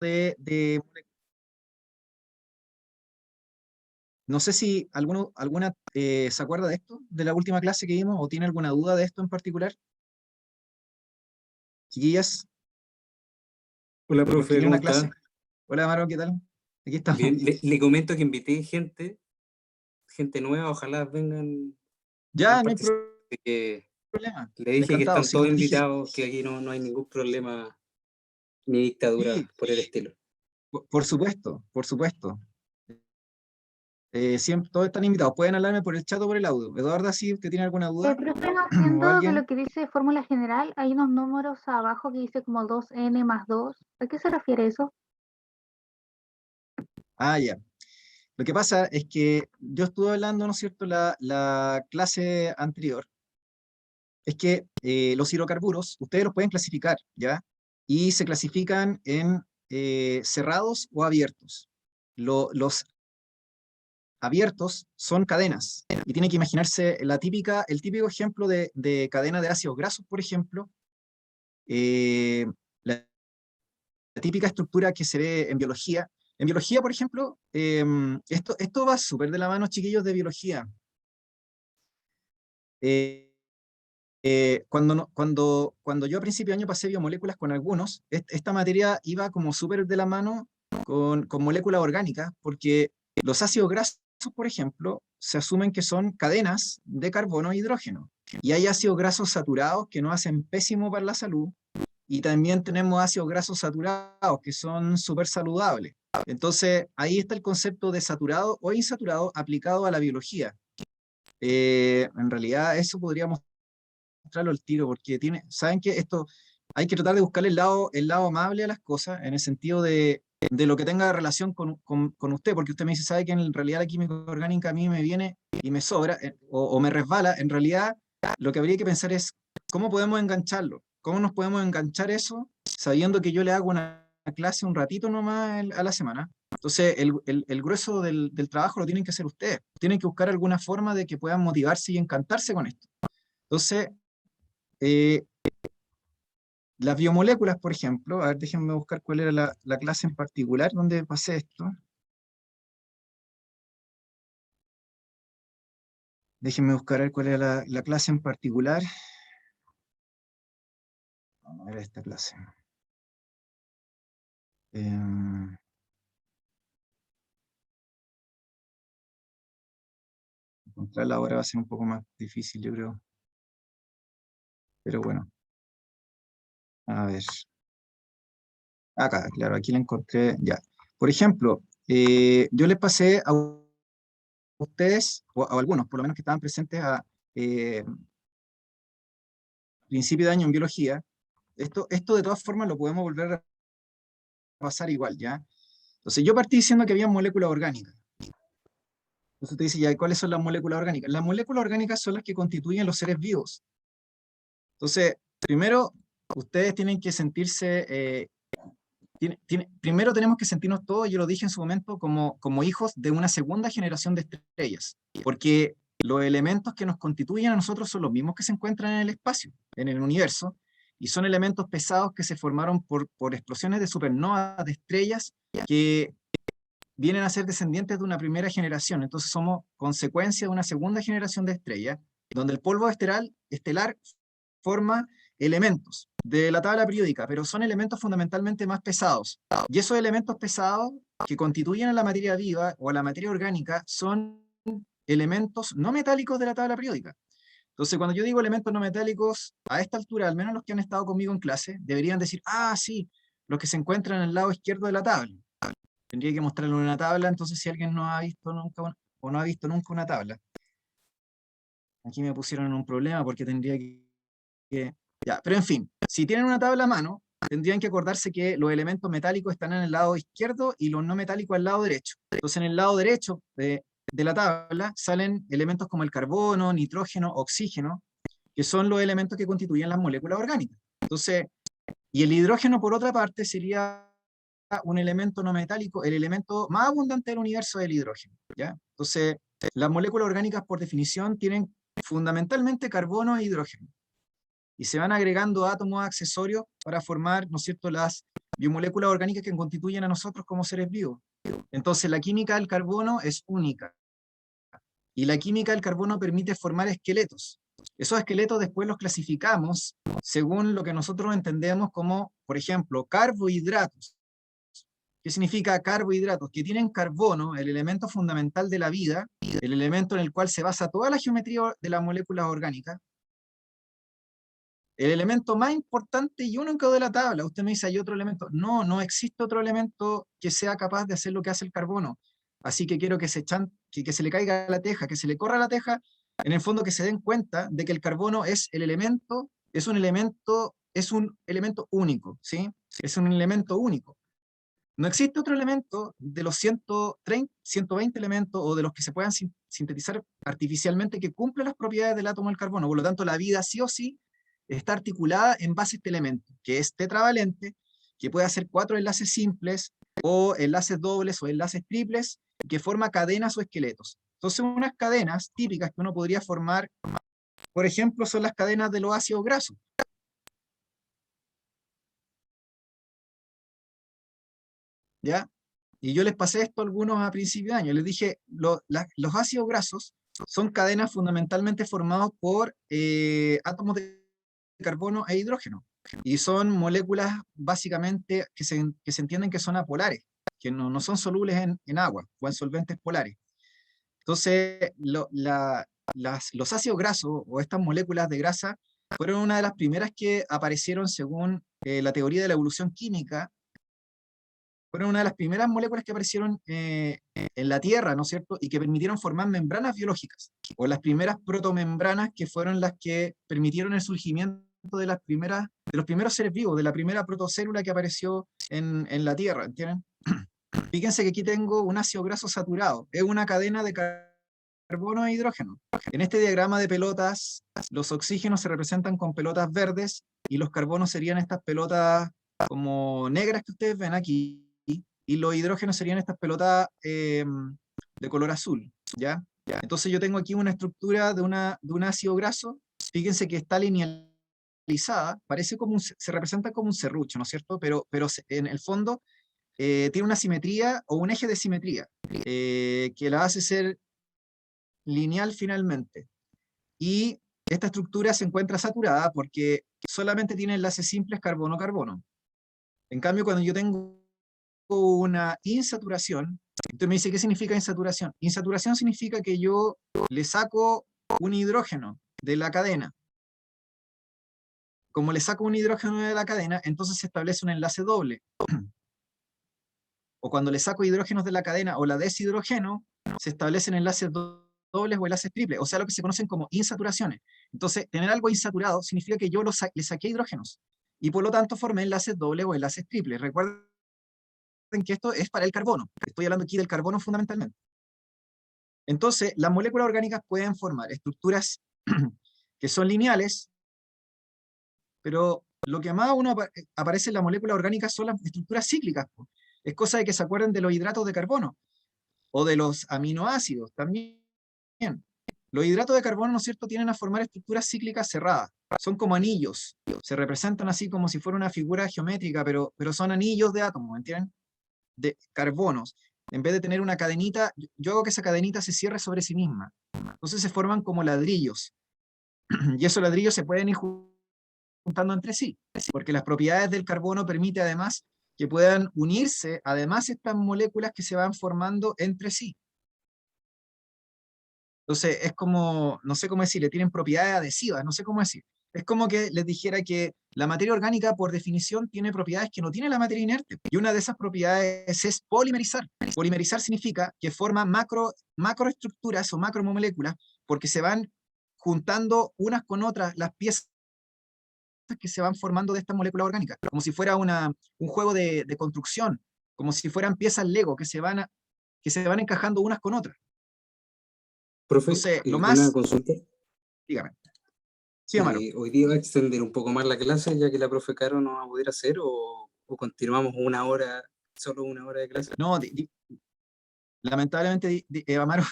de no sé si alguna se acuerda de esto, de la última clase que vimos, o tiene alguna duda de esto en particular, chiquillas, Hola, los que profe, tienen ¿cómo una clase. está? Hola, Maro, ¿qué tal? Aquí estamos. Bien, le comento que invité gente nueva, ojalá vengan más Ya, no hay participantes. Que problema. le dije que Encantado, están si todos como te dije, invitados, que aquí no hay ningún problema ni sí, dictadura por el estilo. por supuesto, por supuesto. Siempre, todos están invitados. Pueden hablarme por el chat o por el audio. Eduarda, si usted tiene alguna duda, Profe, no o entiendo que lo alguien. que dice fórmula general, hay unos números abajo que dice como 2n más 2. ¿A qué se refiere eso? Ah, ya. Lo que pasa es que yo estuve hablando, ¿no es cierto?, la clase anterior, es que los hidrocarburos, ustedes los pueden clasificar, ¿ya? Y se clasifican en cerrados o abiertos. Los abiertos son cadenas, y tienen que imaginarse el típico ejemplo de cadena de ácidos grasos, por ejemplo, eh, la, la típica estructura que se ve en biología. En biología, por ejemplo, esto va súper de la mano, chiquillos, de biología. Eh, cuando yo a principio de año pasé biomoléculas con algunos, esta materia iba como súper de la mano con moléculas orgánicas, porque los ácidos grasos, por ejemplo, se asumen que son cadenas de carbono e hidrógeno. Y hay ácidos grasos saturados que nos hacen pésimo para la salud, y también tenemos ácidos grasos saturados que son súper saludables. Entonces, ahí está el concepto de saturado o insaturado aplicado a la biología. En realidad, eso podríamos mostrarlo al tiro, porque saben que esto hay que tratar de buscar el lado amable a las cosas, en el sentido de lo que tenga relación con usted, porque usted me dice, sabe que en realidad la química orgánica a mí me viene y me sobra, o me resbala. En realidad, lo que habría que pensar es cómo podemos engancharlo, cómo nos podemos enganchar eso, sabiendo que yo le hago una clase un ratito nomás a la semana. Entonces, el grueso del trabajo lo tienen que hacer ustedes. Tienen que buscar alguna forma de que puedan motivarse y encantarse con esto. Entonces, eh, las biomoléculas, por ejemplo, a ver, déjenme buscar cuál era la clase en particular donde pasé esto. Déjenme buscar a ver cuál era la clase en particular. Vamos a ver esta clase. Eh, Encontrarla ahora va a ser un poco más difícil, yo creo. Pero bueno, a ver. Acá, claro, aquí la encontré ya. Por ejemplo, yo les pasé a ustedes, o a algunos, por lo menos que estaban presentes a principio de año en biología. Esto de todas formas lo podemos volver a pasar igual, ¿ya? Entonces yo partí diciendo que había moléculas orgánicas. Entonces te dice, ya, ¿cuáles son las moléculas orgánicas? Las moléculas orgánicas son las que constituyen los seres vivos. Entonces, primero, ustedes tienen que sentirse, primero tenemos que sentirnos todos, yo lo dije en su momento, como hijos de una segunda generación de estrellas, porque los elementos que nos constituyen a nosotros son los mismos que se encuentran en el espacio, en el universo, y son elementos pesados que se formaron por explosiones de supernovas de estrellas que vienen a ser descendientes de una primera generación. Entonces somos consecuencia de una segunda generación de estrellas, donde el polvo estelar forma elementos de la tabla periódica, pero son elementos fundamentalmente más pesados. Y esos elementos pesados que constituyen a la materia viva o a la materia orgánica son elementos no metálicos de la tabla periódica. Entonces, cuando yo digo elementos no metálicos, a esta altura, al menos los que han estado conmigo en clase, deberían decir, ah, sí, los que se encuentran en el lado izquierdo de la tabla. Tendría que mostrarlo en una tabla, entonces si alguien no ha visto nunca o no ha visto nunca una tabla. Aquí me pusieron en un problema porque tendría Ya, pero en fin, si tienen una tabla a mano, tendrían que acordarse que los elementos metálicos están en el lado izquierdo y los no metálicos al lado derecho. Entonces en el lado derecho de la tabla salen elementos como el carbono, nitrógeno, oxígeno, que son los elementos que constituyen las moléculas orgánicas. Entonces, y el hidrógeno, por otra parte, sería un elemento no metálico, el elemento más abundante del universo es el hidrógeno, ¿ya? Entonces, las moléculas orgánicas, por definición, tienen fundamentalmente carbono e hidrógeno, y se van agregando átomos accesorios para formar, ¿no es cierto?, biomoléculas orgánicas que constituyen a nosotros como seres vivos. Entonces la química del carbono es única. Y la química del carbono permite formar esqueletos. Esos esqueletos después los clasificamos según lo que nosotros entendemos como, por ejemplo, carbohidratos. ¿Qué significa carbohidratos? Que tienen carbono, el elemento fundamental de la vida, el elemento en el cual se basa toda la geometría de las moléculas orgánicas, el elemento más importante y único de la tabla. Usted me dice, ¿hay otro elemento? No, no existe otro elemento que sea capaz de hacer lo que hace el carbono. Así que quiero que que se le caiga la teja, que se le corra la teja, en el fondo que se den cuenta de que el carbono es el elemento, es un elemento único, ¿sí? Es un elemento único. No existe otro elemento de los 130, 120 elementos o de los que se puedan sintetizar artificialmente que cumpla las propiedades del átomo del carbono. Por lo tanto, la vida sí o sí está articulada en base a este elemento, que es tetravalente, que puede hacer 4 enlaces simples o enlaces dobles o enlaces triples, que forma cadenas o esqueletos. Entonces, unas cadenas típicas que uno podría formar, por ejemplo, son las cadenas de los ácidos grasos. ¿Ya? Y yo les pasé esto a algunos a principios de año. Les dije, los ácidos grasos son cadenas fundamentalmente formadas por átomos de carbono e hidrógeno. Y son moléculas básicamente que se entienden que son apolares, que no son solubles en agua o en solventes polares. Entonces, los ácidos grasos o estas moléculas de grasa fueron una de las primeras que aparecieron según la teoría de la evolución química. Fueron una de las primeras moléculas que aparecieron en la Tierra, ¿no es cierto? Y que permitieron formar membranas biológicas, o las primeras protomembranas que fueron las que permitieron el surgimiento de los primeros seres vivos, de la primera protocélula que apareció en la Tierra, ¿entienden? Fíjense que aquí tengo un ácido graso saturado, es una cadena de carbono e hidrógeno. En este diagrama de pelotas, los oxígenos se representan con pelotas verdes y los carbonos serían estas pelotas como negras que ustedes ven aquí, y los hidrógenos serían estas pelotas de color azul, ¿ya? Entonces yo tengo aquí una estructura de un ácido graso, fíjense que está linealizada, parece como se representa como un serrucho, ¿no es cierto? Pero en el fondo tiene una simetría o un eje de simetría que la hace ser lineal finalmente. Y esta estructura se encuentra saturada porque solamente tiene enlaces simples carbono-carbono. En cambio, cuando yo tengo una insaturación, usted me dice, ¿qué significa insaturación? Insaturación significa que yo le saco un hidrógeno de la cadena. Como le saco un hidrógeno de la cadena, entonces se establece un enlace doble. O cuando le saco hidrógenos de la cadena o la deshidrogeno, se establecen enlaces dobles o enlaces triples, o sea, lo que se conocen como insaturaciones. Entonces, tener algo insaturado significa que yo le saqué hidrógenos, y por lo tanto formé enlaces dobles o enlaces triples. Recuerden que esto es para el carbono. Estoy hablando aquí del carbono fundamentalmente. Entonces, las moléculas orgánicas pueden formar estructuras que son lineales, pero lo que más uno aparece en la molécula orgánica son las estructuras cíclicas. Es cosa de que se acuerden de los hidratos de carbono o de los aminoácidos también. Los hidratos de carbono, ¿no es cierto?, tienen a formar estructuras cíclicas cerradas. Son como anillos. Se representan así como si fuera una figura geométrica, pero son anillos de átomos, ¿entienden? De carbonos. En vez de tener una cadenita, yo hago que esa cadenita se cierre sobre sí misma. Entonces se forman como ladrillos. Y esos ladrillos se pueden ir juntando entre sí, porque las propiedades del carbono permiten además que puedan unirse, además, estas moléculas que se van formando entre sí. Entonces es como, no sé cómo decirle, tienen propiedades adhesivas, no sé cómo decir. Es como que les dijera que la materia orgánica, por definición, tiene propiedades que no tiene la materia inerte. Y una de esas propiedades es polimerizar. Polimerizar significa que forma macroestructuras o macromoléculas, porque se van juntando unas con otras las piezas que se van formando de estas moléculas orgánicas, como si fuera un juego de construcción, como si fueran piezas Lego que se van encajando unas con otras. Profe, Entonces, lo una más... consulta. Dígame. Sí, Amaro. Hoy día va a extender un poco más la clase, ya que la profe Caro no va a poder hacer, o continuamos una hora, solo una hora de clase. No, lamentablemente, Amaro,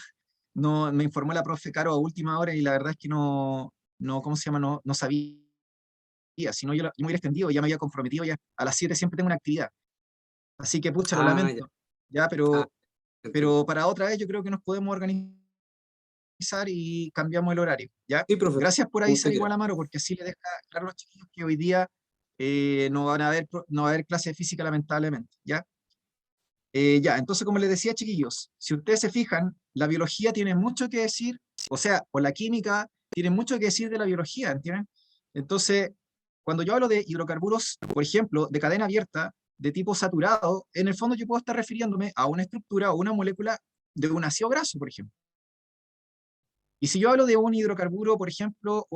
no, me informó la profe Caro a última hora y la verdad es que no, ¿cómo se llama? No sabía si no yo me hubiera extendido, ya me había comprometido, ya a las 7 siempre tengo una actividad. Así que, pucha, lo Ah, ya, lamento, ya, ah, entiendo. pero para otra vez yo creo que nos podemos organizar y cambiamos el horario, ¿ya? Sí, profe, Gracias por como usted avisar quiera. igual, Amaro, porque así le deja claro a los chiquillos que hoy día no va a haber clase de física, lamentablemente, ¿ya? Ya, entonces, como les decía, chiquillos, si ustedes se fijan, la biología tiene mucho que decir, o la química tiene mucho que decir de la biología, ¿entienden? Entonces, cuando yo hablo de hidrocarburos, por ejemplo, de cadena abierta, de tipo saturado, en el fondo yo puedo estar refiriéndome a una estructura o una molécula de un ácido graso, por ejemplo. Y si yo hablo de un hidrocarburo, por ejemplo,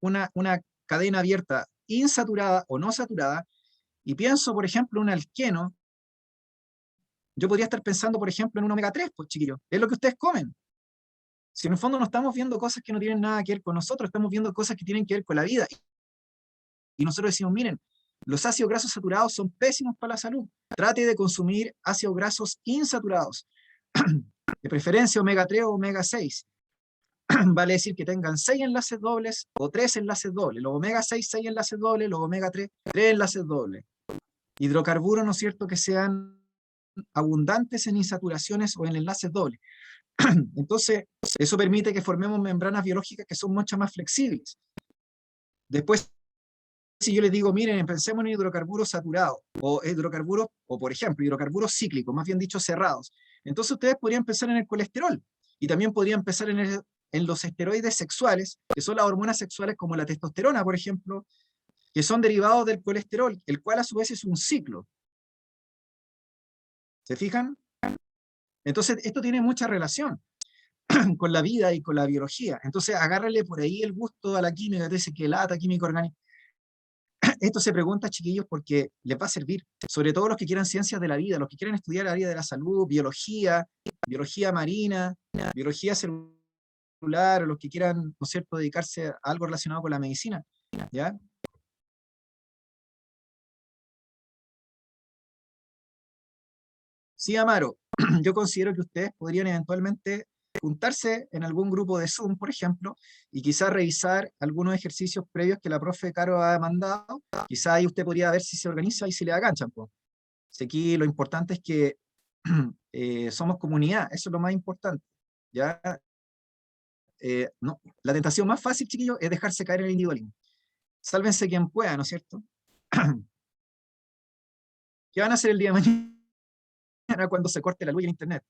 una cadena abierta insaturada o no saturada, y pienso, por ejemplo, un alqueno, yo podría estar pensando, por ejemplo, en un omega 3, pues chiquillos, es lo que ustedes comen. Si en el fondo no estamos viendo cosas que no tienen nada que ver con nosotros, estamos viendo cosas que tienen que ver con la vida. Y nosotros decimos, miren, los ácidos grasos saturados son pésimos para la salud. Trate de consumir ácidos grasos insaturados, de preferencia omega 3 o omega 6. Vale decir que tengan 6 enlaces dobles o 3 enlaces dobles. Los omega 6, 6 enlaces dobles, los omega 3, 3 enlaces dobles. Hidrocarburos, ¿no es cierto?, que sean abundantes en insaturaciones o en enlaces dobles. Entonces, eso permite que formemos membranas biológicas que son mucho más flexibles. Después, si yo les digo, miren, pensemos en hidrocarburos saturados, o hidrocarburos, o por ejemplo, hidrocarburos cíclicos, más bien dicho, cerrados. Entonces ustedes podrían pensar en el colesterol, y también podrían pensar en los esteroides sexuales, que son las hormonas sexuales como la testosterona, por ejemplo, que son derivados del colesterol, el cual a su vez es un ciclo. ¿Se fijan? Entonces, esto tiene mucha relación con la vida y con la biología. Entonces, agárrale por ahí el gusto a la química, dice que lata química orgánica. Esto se pregunta, chiquillos, porque les va a servir, sobre todo los que quieran ciencias de la vida, los que quieran estudiar el área de la salud, biología, biología marina, biología celular, o los que quieran, ¿no es cierto?, dedicarse a algo relacionado con la medicina, ¿ya? Sí, Amaro, yo considero que ustedes podrían eventualmente juntarse en algún grupo de Zoom, por ejemplo, y quizás revisar algunos ejercicios previos que la profe Caro ha mandado. Quizás ahí usted podría ver si se organiza y si le aganchan, pues. Si aquí lo importante es que somos comunidad, eso es lo más importante. ¿Ya? No, la tentación más fácil, chiquillos, es dejarse caer en el individualismo. Sálvense quien pueda, ¿no es cierto? ¿Qué van a hacer el día de mañana cuando se corte la luz y el internet?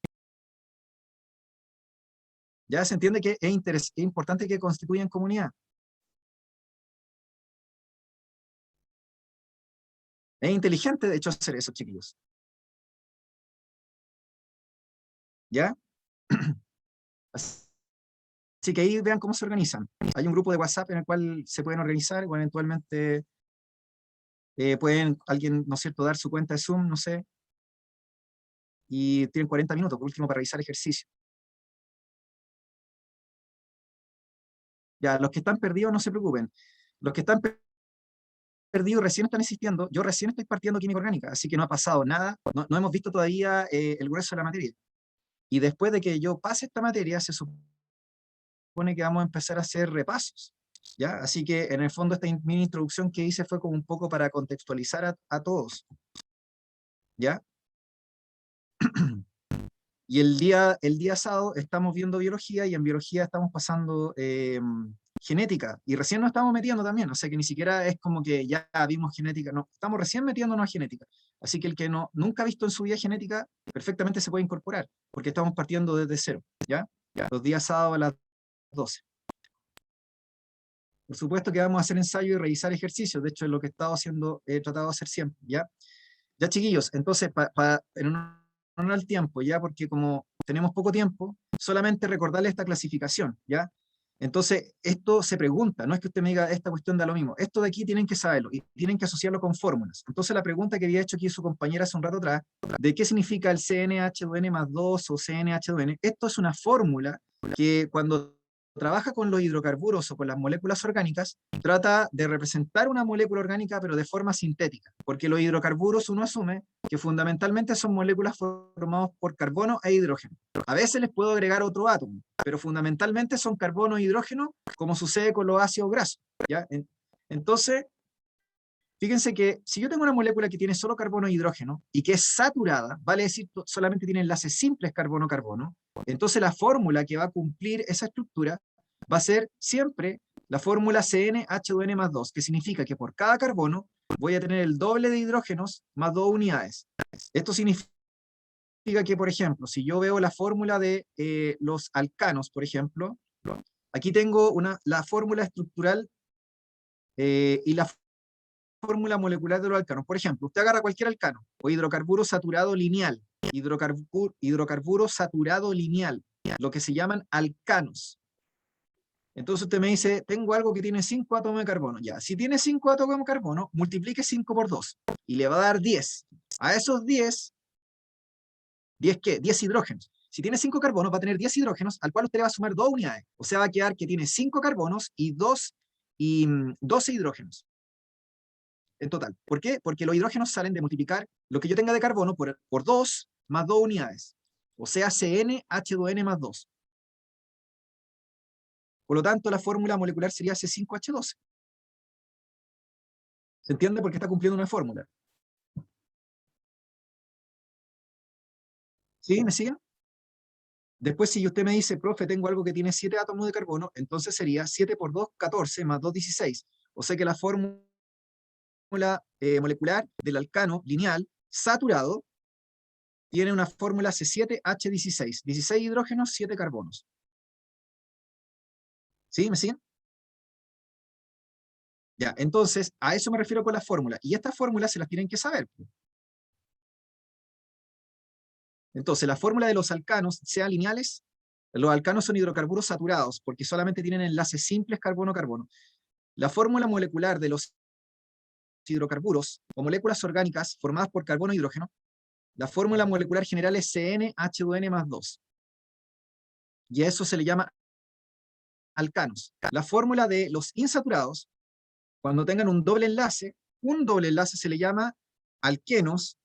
Ya se entiende que es importante que constituyan comunidad. Es inteligente, de hecho, hacer eso, chiquillos. ¿Ya? Así que ahí vean cómo se organizan. Hay un grupo de WhatsApp en el cual se pueden organizar, o eventualmente pueden alguien, ¿no es cierto?, dar su cuenta de Zoom, no sé, y tienen 40 minutos, por último, para realizar ejercicio. Ya, los que están perdidos, no se preocupen. Los que están perdidos recién están existiendo. Yo recién estoy partiendo química orgánica, así que no ha pasado nada. No hemos visto todavía el grueso de la materia. Y después de que yo pase esta materia, se supone que vamos a empezar a hacer repasos. ¿Ya? Así que en el fondo esta mini introducción que hice fue como un poco para contextualizar a todos. ¿Ya? Y el día sábado estamos viendo biología y en biología estamos pasando genética. Y recién nos estamos metiendo también, o sea que ni siquiera es como que ya vimos genética, no, estamos recién metiéndonos a genética. Así que el que nunca ha visto en su vida genética, perfectamente se puede incorporar, porque estamos partiendo desde cero, ¿ya? Los días sábados a las 12. Por supuesto que vamos a hacer ensayo y revisar ejercicios, de hecho es lo que he tratado de hacer siempre, ¿ya? Ya chiquillos, entonces, en honor al tiempo, ¿ya? Porque como tenemos poco tiempo, solamente recordarles esta clasificación, ¿ya? Entonces, esto se pregunta, no es que usted me diga esta cuestión da lo mismo, esto de aquí tienen que saberlo y tienen que asociarlo con fórmulas. Entonces, la pregunta que había hecho aquí su compañera hace un rato atrás, de qué significa el CnH2n más 2 o CnH2n, esto es una fórmula que cuando trabaja con los hidrocarburos o con las moléculas orgánicas, trata de representar una molécula orgánica pero de forma sintética, porque los hidrocarburos uno asume que fundamentalmente son moléculas formadas por carbono e hidrógeno. A veces les puedo agregar otro átomo, pero fundamentalmente son carbono e hidrógeno, como sucede con los ácidos grasos, ¿ya? Entonces, Fíjense que si yo tengo una molécula que tiene solo carbono e hidrógeno y que es saturada, vale decir solamente tiene enlaces simples carbono-carbono, entonces la fórmula que va a cumplir esa estructura va a ser siempre la fórmula CnH2n más 2, que significa que por cada carbono voy a tener el doble de hidrógenos más 2 unidades. Esto significa que, por ejemplo, si yo veo la fórmula de los alcanos, por ejemplo, aquí tengo la fórmula estructural y la fórmula molecular de los alcanos. Por ejemplo, usted agarra cualquier alcano o hidrocarburo saturado lineal, hidrocarburo saturado lineal, lo que se llaman alcanos. Entonces usted me dice, tengo algo que tiene 5 átomos de carbono. Ya, si tiene 5 átomos de carbono, multiplique 5 por 2 y le va a dar 10. A esos 10, ¿10 qué? 10 hidrógenos. Si tiene 5 carbonos, va a tener 10 hidrógenos, al cual usted le va a sumar 2 unidades. O sea, va a quedar que tiene 5 carbonos y 12 hidrógenos en total. ¿Por qué? Porque los hidrógenos salen de multiplicar lo que yo tenga de carbono por 2 más 2 unidades. O sea, CnH2n más 2. Por lo tanto, la fórmula molecular sería C5H12. ¿Se entiende? Porque está cumpliendo una fórmula. ¿Sí? ¿Me siguen? Después, si usted me dice, profe, tengo algo que tiene 7 átomos de carbono, entonces sería 7 por 2, 14, más 2, 16. O sea que la fórmula molecular del alcano lineal saturado tiene una fórmula C7H16. 16 hidrógenos, 7 carbonos. ¿Sí? ¿Me siguen? Ya, entonces, a eso me refiero con la fórmula. Y estas fórmulas se las tienen que saber. Entonces, la fórmula de los alcanos, sean lineales, los alcanos son hidrocarburos saturados, porque solamente tienen enlaces simples carbono-carbono. La fórmula molecular de los hidrocarburos, o moléculas orgánicas formadas por carbono e hidrógeno, la fórmula molecular general es CnH2n más 2. Y a eso se le llama alcanos. La fórmula de los insaturados, cuando tengan un doble enlace se le llama alquenos.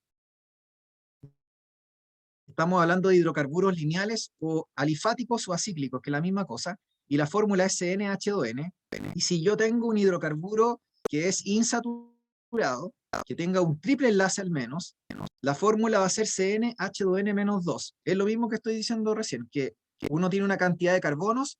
Estamos hablando de hidrocarburos lineales o alifáticos o acíclicos, que es la misma cosa, y la fórmula es CnH2n. Y si yo tengo un hidrocarburo que es insaturado, que tenga un triple enlace al menos, la fórmula va a ser CnH2n menos 2. Es lo mismo que estoy diciendo recién, que uno tiene una cantidad de carbonos,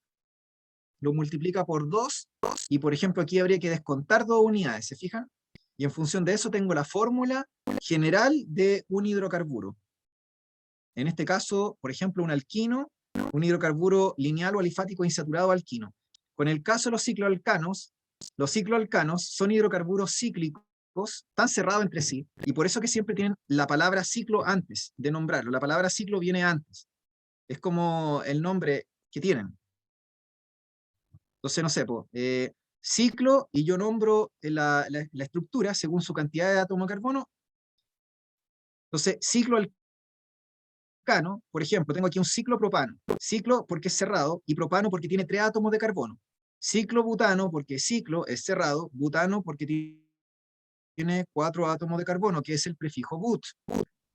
lo multiplica por 2, y por ejemplo aquí habría que descontar 2 unidades, ¿se fijan? Y en función de eso tengo la fórmula general de un hidrocarburo. En este caso, por ejemplo, un alquino, un hidrocarburo lineal o alifático insaturado alquino. Con el caso de los cicloalcanos son hidrocarburos cíclicos, están cerrados entre sí, y por eso que siempre tienen la palabra ciclo antes de nombrarlo. La palabra ciclo viene antes. Es como el nombre que tienen. Entonces, no sé, ciclo, y yo nombro la estructura según su cantidad de átomos de carbono. Entonces, ciclo alcano, por ejemplo, tengo aquí un ciclo propano. Ciclo porque es cerrado y propano porque tiene 3 átomos de carbono. Ciclo butano porque ciclo es cerrado, butano porque tiene 4 átomos de carbono, que es el prefijo but.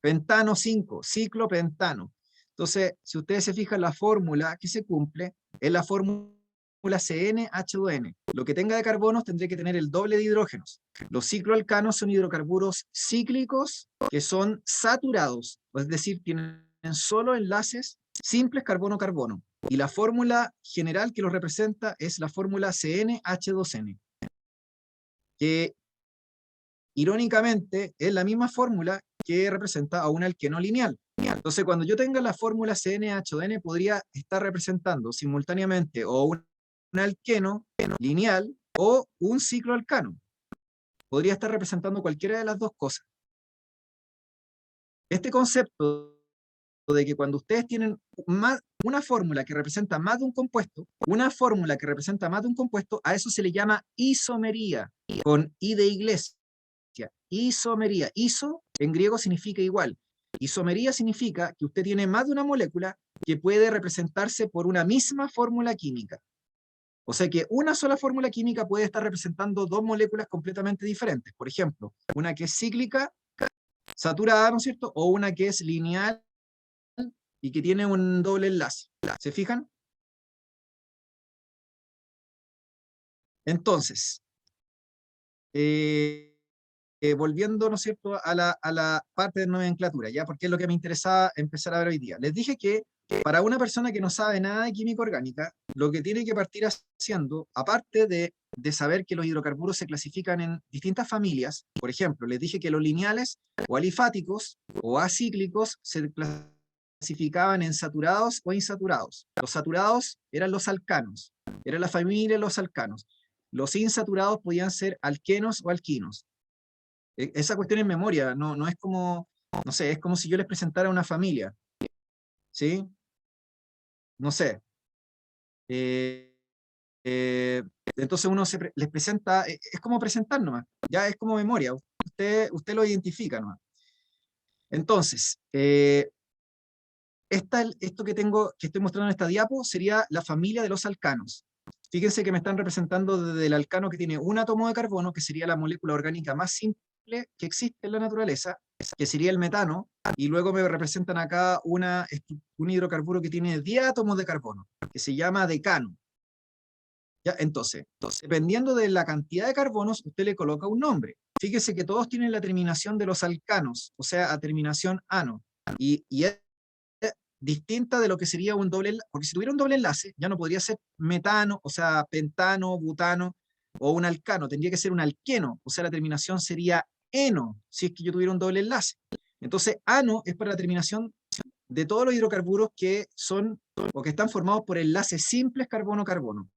Pentano 5, ciclo pentano. Entonces, si ustedes se fijan, la fórmula que se cumple es la fórmula CnH2n. Lo que tenga de carbonos tendría que tener el doble de hidrógenos. Los cicloalcanos son hidrocarburos cíclicos que son saturados, es decir, tienen solo enlaces simples carbono-carbono. Y la fórmula general que los representa es la fórmula CnH2n, que irónicamente es la misma fórmula que representa a un alqueno lineal. Entonces, cuando yo tenga la fórmula CnH2n, podría estar representando simultáneamente o un alqueno lineal o un cicloalcano. Podría estar representando cualquiera de las dos cosas. Este concepto de que cuando ustedes tienen una fórmula que representa más de un compuesto, a eso se le llama isomería, con I de iglesia. Isomería. Iso en griego significa igual. Isomería significa que usted tiene más de una molécula que puede representarse por una misma fórmula química. O sea que una sola fórmula química puede estar representando dos moléculas completamente diferentes. Por ejemplo, una que es cíclica, saturada, ¿no es cierto? O una que es lineal y que tiene un doble enlace. ¿Se fijan? Entonces, volviendo, ¿no es cierto?, a la parte de nomenclatura, ¿ya? Porque es lo que me interesaba empezar a ver hoy día. Les dije que para una persona que no sabe nada de química orgánica, lo que tiene que partir haciendo, aparte de saber que los hidrocarburos se clasifican en distintas familias, por ejemplo, les dije que los lineales o alifáticos o acíclicos se clasificaban en saturados o insaturados. Los saturados eran los alcanos, era la familia de los alcanos. Los insaturados podían ser alquenos o alquinos. Esa cuestión en memoria, no es como, no sé, es como si yo les presentara una familia, ¿sí? No sé. Eh, eh, entonces uno les presenta, es como presentar nomás, ya es como memoria, usted lo identifica nomás. Entonces, esto que estoy mostrando en esta diapo sería la familia de los alcanos. Fíjense que me están representando desde el alcano que tiene un átomo de carbono, que sería la molécula orgánica más simple que existe en la naturaleza, que sería el metano, y luego me representan acá un hidrocarburo que tiene 10 átomos de carbono, que se llama decano. ¿Ya? Entonces, dependiendo de la cantidad de carbonos, usted le coloca un nombre. Fíjese que todos tienen la terminación de los alcanos, o sea, a terminación ano, y es distinta de lo que sería un doble enlace, porque si tuviera un doble enlace, ya no podría ser metano, o sea, pentano, butano, o un alcano, tendría que ser un alqueno, o sea, la terminación sería eno, si es que yo tuviera un doble enlace. Entonces, ano es para la terminación de todos los hidrocarburos que son, o que están formados por enlaces simples carbono-carbono.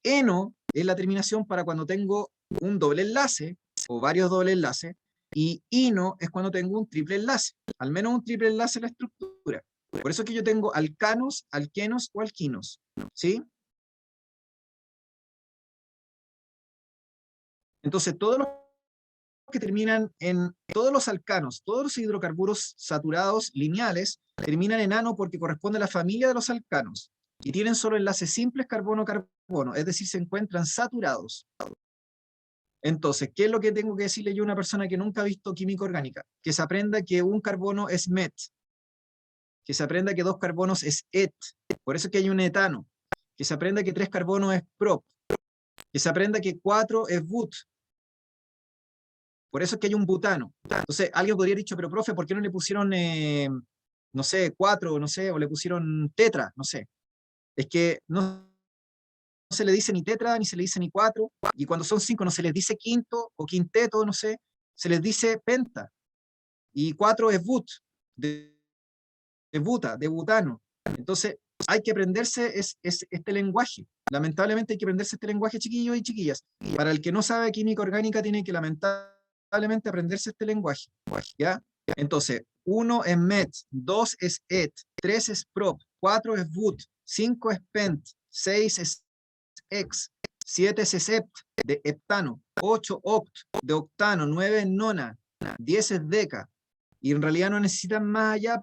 Eno es la terminación para cuando tengo un doble enlace, o varios dobles enlaces, y ino es cuando tengo un triple enlace, al menos un triple enlace en la estructura. Por eso es que yo tengo alcanos, alquenos o alquinos, ¿sí? Entonces, todos los que terminan todos los alcanos, todos los hidrocarburos saturados lineales, terminan en ano porque corresponde a la familia de los alcanos, y tienen solo enlaces simples carbono-carbono, es decir, se encuentran saturados. Entonces, ¿qué es lo que tengo que decirle yo a una persona que nunca ha visto química orgánica? Que se aprenda que un carbono es met, que se aprenda que 2 carbonos es et, por eso es que hay un etano, que se aprenda que 3 carbonos es prop, que se aprenda que 4 es but, por eso es que hay un butano. Entonces, alguien podría haber dicho, pero profe, ¿por qué no le pusieron, no sé, 4, no sé, o le pusieron tetra, no sé? Es que no se le dice ni tetra, ni se le dice ni 4, y cuando son 5 no se les dice quinto o quinteto, no sé, se les dice penta. Y 4 es but, de buta, de butano. Entonces, hay que aprenderse este lenguaje. Lamentablemente hay que aprenderse este lenguaje, chiquillos y chiquillas. Para el que no sabe química orgánica, tiene que lamentablemente aprenderse este lenguaje. ¿Ya? Entonces, 1 es met, 2 es et, 3 es prop, 4 es but, 5 es pent, 6 es ex, 7 es sept, de heptano, 8 oct, de octano, 9 es nona, 10 es deca. Y en realidad no necesitan más allá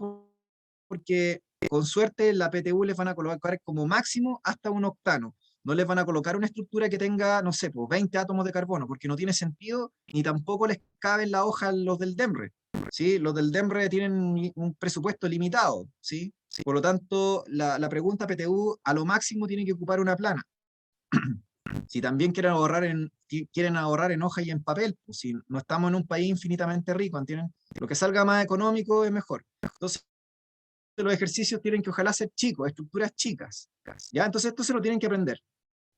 porque con suerte la PTU les van a colocar como máximo hasta un octano. No les van a colocar una estructura que tenga, no sé, pues 20 átomos de carbono, porque no tiene sentido, ni tampoco les cabe en la hoja los del DEMRE. ¿Sí? Los del DEMRE tienen un presupuesto limitado. ¿Sí? Por lo tanto, la pregunta PTU a lo máximo tiene que ocupar una plana. Si también quieren ahorrar en hoja y en papel, pues si no estamos en un país infinitamente rico, ¿entienden? Lo que salga más económico es mejor. Entonces, los ejercicios tienen que ojalá ser chicos, estructuras chicas. ¿Ya? Entonces esto se lo tienen que aprender.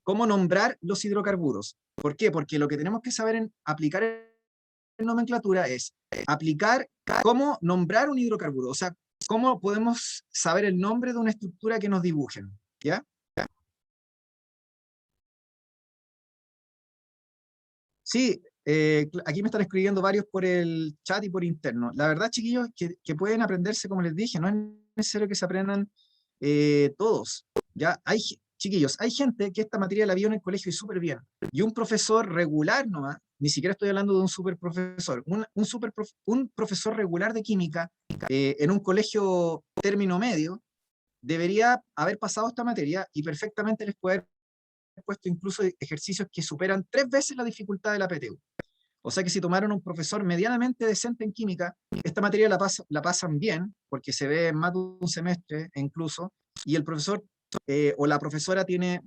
¿Cómo nombrar los hidrocarburos? ¿Por qué? Porque lo que tenemos que saber aplicar en nomenclatura es aplicar cómo nombrar un hidrocarburo. O sea, cómo podemos saber el nombre de una estructura que nos dibujen. ¿Ya? Sí, aquí me están escribiendo varios por el chat y por interno. La verdad, chiquillos, que pueden aprenderse, como les dije, no es necesario que se aprendan todos. Ya chiquillos, hay gente que esta materia la vio en el colegio y súper bien. Y un profesor regular nomás, ni siquiera estoy hablando de un super profesor, un profesor regular de química en un colegio término medio, debería haber pasado esta materia y perfectamente les puede haber puesto incluso ejercicios que superan 3 veces la dificultad de la PTU. O sea que si tomaron un profesor medianamente decente en química, esta materia la pasan bien, porque se ve en más de un semestre incluso, y el profesor o la profesora tiene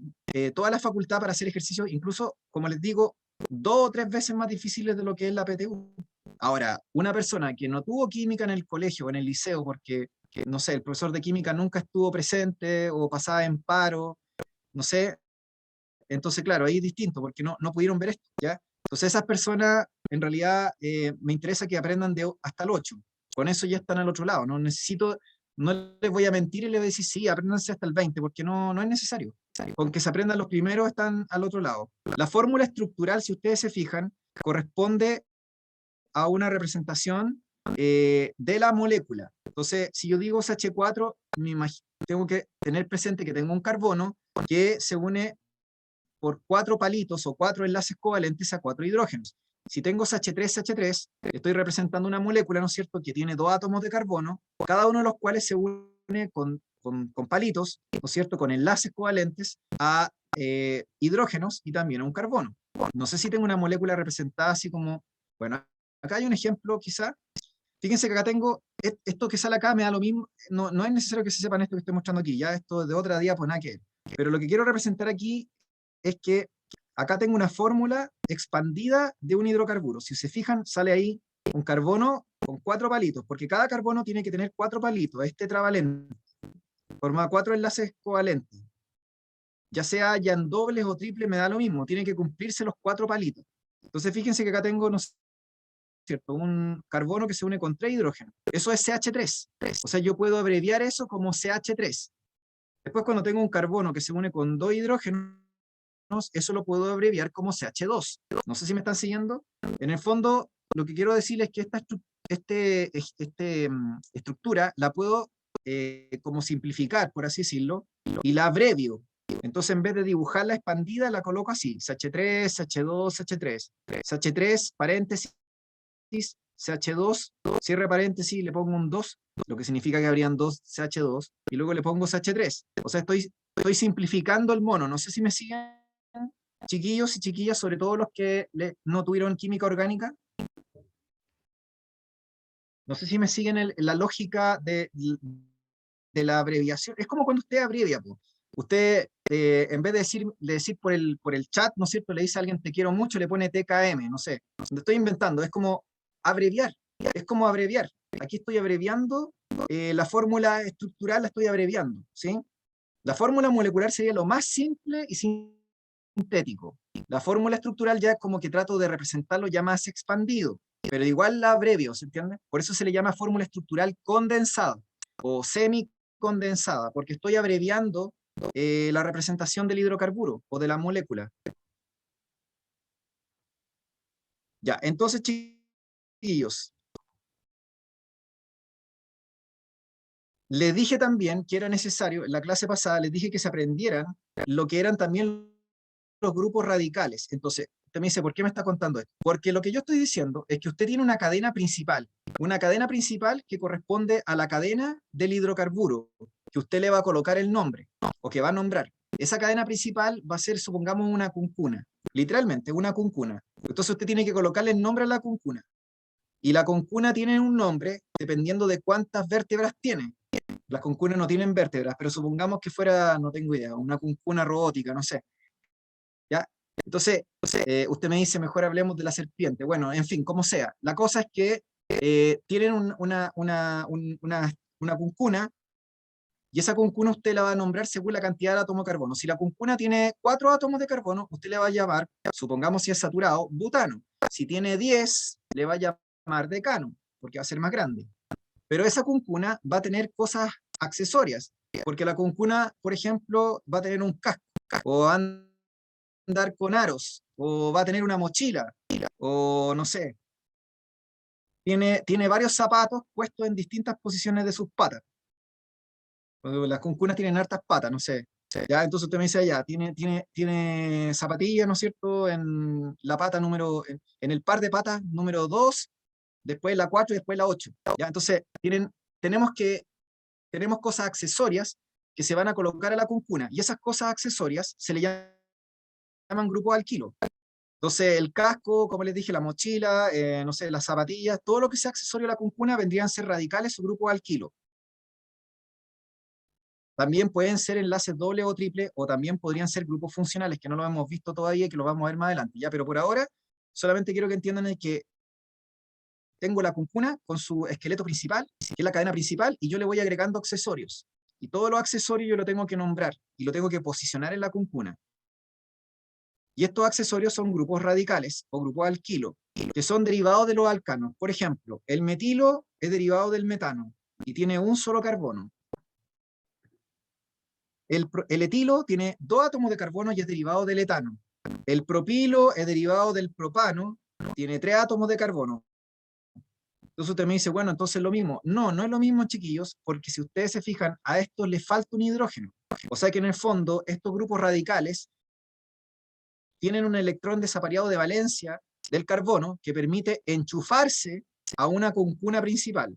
toda la facultad para hacer ejercicios, incluso, como les digo, 2 o 3 veces más difíciles de lo que es la PTU. Ahora, una persona que no tuvo química en el colegio o en el liceo porque, no sé, el profesor de química nunca estuvo presente o pasaba en paro, no sé, entonces, claro, ahí es distinto porque no pudieron ver esto, ¿ya? Entonces, esas personas, en realidad, me interesa que aprendan hasta el 8. Con eso ya están al otro lado. No necesito, no les voy a mentir y les voy a decir, sí, apréndanse hasta el 20, porque no es necesario. Con que se aprendan los primeros están al otro lado. La fórmula estructural, si ustedes se fijan, corresponde a una representación de la molécula. Entonces, si yo digo CH4, tengo que tener presente que tengo un carbono que se une por 4 palitos o 4 enlaces covalentes a 4 hidrógenos. Si tengo CH3, estoy representando una molécula, ¿no es cierto?, que tiene 2 átomos de carbono, cada uno de los cuales se une con palitos, ¿no es cierto?, con enlaces covalentes a hidrógenos y también a un carbono. No sé si tengo una molécula representada así como, bueno, acá hay un ejemplo quizá. Fíjense que acá tengo, esto que sale acá me da lo mismo, no es necesario que se sepan esto que estoy mostrando aquí, ya esto de otra día, pues nada que ver. Pero lo que quiero representar aquí es que acá tengo una fórmula expandida de un hidrocarburo. Si se fijan, sale ahí un carbono con 4 palitos, porque cada carbono tiene que tener 4 palitos, es tetravalente, forma 4 enlaces covalentes. Ya sea hayan dobles o triples, me da lo mismo, tienen que cumplirse los 4 palitos. Entonces fíjense que acá tengo, no sé, ¿cierto?, un carbono que se une con 3 hidrógenos. Eso es CH3. O sea, yo puedo abreviar eso como CH3. Después, cuando tengo un carbono que se une con 2 hidrógenos, eso lo puedo abreviar como CH2. No sé si me están siguiendo. En el fondo, lo que quiero decir es que esta estructura la puedo como simplificar, por así decirlo, y la abrevio. Entonces, en vez de dibujarla expandida, la coloco así: CH3, CH2, CH3. CH3, paréntesis, CH2, cierre paréntesis, le pongo un 2, lo que significa que habrían 2 CH2, y luego le pongo CH3. O sea, estoy simplificando el mono. No sé si me siguen, chiquillos y chiquillas, sobre todo los que no tuvieron química orgánica. No sé si me siguen la lógica de la abreviación. Es como cuando usted abrevia, po. Usted, en vez de decir por el chat, ¿no es cierto?, le dice a alguien te quiero mucho, le pone TKM, no sé. Lo estoy inventando, es como abreviar. Es como abreviar. Aquí estoy abreviando, la fórmula estructural la estoy abreviando, ¿sí? La fórmula molecular sería lo más simple y sintético. La fórmula estructural ya es como que trato de representarlo ya más expandido, pero igual la abrevio, ¿se entiende? Por eso se le llama fórmula estructural condensada o semicondensada, porque estoy abreviando la representación del hidrocarburo o de la molécula. Ya, entonces, chiquillos, les dije también que era necesario, en la clase pasada les dije que se aprendieran lo que eran también los grupos radicales. Entonces, usted me dice, ¿por qué me está contando esto? Porque lo que yo estoy diciendo es que usted tiene una cadena principal que corresponde a la cadena del hidrocarburo, que usted le va a colocar el nombre, o que va a nombrar. Esa cadena principal va a ser, supongamos, una cuncuna, literalmente, una cuncuna. Entonces usted tiene que colocarle el nombre a la cuncuna. Y la cuncuna tiene un nombre dependiendo de cuántas vértebras tiene. Las cuncunas no tienen vértebras, pero supongamos que fuera, no tengo idea, una cuncuna robótica, no sé. ¿Ya? Entonces, usted me dice, mejor hablemos de la serpiente. Bueno, en fin, como sea. La cosa es que tienen una cuncuna, y esa cuncuna usted la va a nombrar según la cantidad de átomos de carbono. Si la cuncuna tiene 4 átomos de carbono, usted le va a llamar, supongamos si es saturado, butano. Si tiene 10, le va a llamar decano, porque va a ser más grande. Pero esa cuncuna va a tener cosas accesorias, porque la cuncuna, por ejemplo, va a tener un casco, o va a andar con aros, o va a tener una mochila, o no sé, tiene varios zapatos puestos en distintas posiciones de sus patas. Las cuncunas tienen hartas patas, no sé. Ya, entonces usted me dice, ya, tiene zapatillas, ¿no es cierto?, en la pata en el par de patas número 2, después la 4 y después la 8. Ya, entonces tenemos cosas accesorias que se van a colocar a la cuncuna, y esas cosas accesorias se le llaman grupos alquilo. Entonces, el casco, como les dije, la mochila, no sé, las zapatillas, todo lo que sea accesorio a la cuncuna vendrían a ser radicales o grupos alquilo. También pueden ser enlaces doble o triple, o también podrían ser grupos funcionales, que no lo hemos visto todavía y que lo vamos a ver más adelante. Ya, pero por ahora, solamente quiero que entiendan que tengo la cuncuna con su esqueleto principal, que es la cadena principal, y yo le voy agregando accesorios. Y todos los accesorios yo lo tengo que nombrar, y lo tengo que posicionar en la cuncuna. Y estos accesorios son grupos radicales, o grupos alquilo, que son derivados de los alcanos. Por ejemplo, el metilo es derivado del metano, y tiene un solo carbono. El etilo tiene 2 átomos de carbono y es derivado del etano. El propilo es derivado del propano, tiene 3 átomos de carbono. Entonces usted me dice, bueno, entonces es lo mismo. No, no es lo mismo, chiquillos, porque si ustedes se fijan, a esto le falta un hidrógeno. O sea que en el fondo, estos grupos radicales tienen un electrón desapareado de valencia del carbono que permite enchufarse a una cuncuna principal.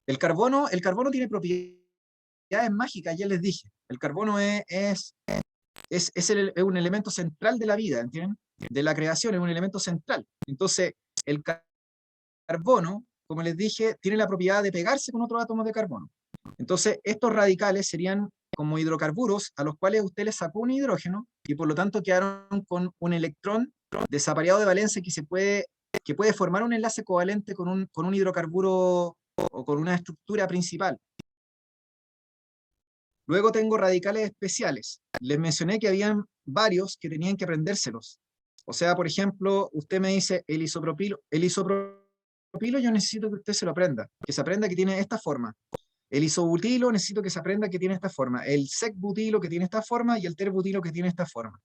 El carbono tiene propiedades mágicas, ya les dije. El carbono es un elemento central de la vida, ¿entienden? De la creación, es un elemento central. Entonces, el carbono, como les dije, tiene la propiedad de pegarse con otros átomos de carbono. Entonces, estos radicales serían como hidrocarburos a los cuales usted les sacó un hidrógeno y por lo tanto quedaron con un electrón desapareado de valencia que puede formar un enlace covalente con un hidrocarburo o con una estructura principal. Luego tengo radicales especiales. Les mencioné que habían varios que tenían que aprendérselos. O sea, por ejemplo, usted me dice el isopropilo yo necesito que usted se lo aprenda, que se aprenda que tiene esta forma. El isobutilo necesito que se aprenda que tiene esta forma. El secbutilo que tiene esta forma y el terbutilo que tiene esta forma.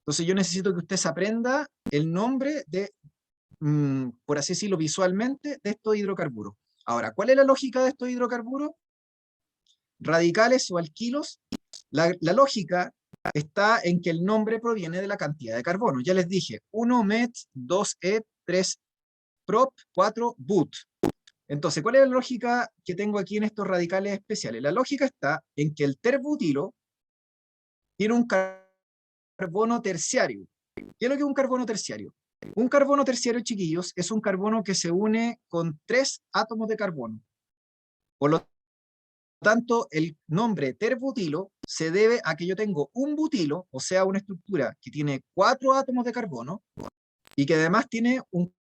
Entonces yo necesito que usted se aprenda el nombre de, por así decirlo visualmente, de estos hidrocarburos. Ahora, ¿cuál es la lógica de estos hidrocarburos? Radicales o alquilos. La lógica está en que el nombre proviene de la cantidad de carbono. Ya les dije, 1 met, 2 et, 3 prop, 4 but. Entonces, ¿cuál es la lógica que tengo aquí en estos radicales especiales? La lógica está en que el terbutilo tiene un carbono terciario. ¿Qué es lo que es un carbono terciario? Un carbono terciario, chiquillos, es un carbono que se une con 3 átomos de carbono. Por lo tanto, el nombre terbutilo se debe a que yo tengo un butilo, o sea, una estructura que tiene 4 átomos de carbono y que además tiene un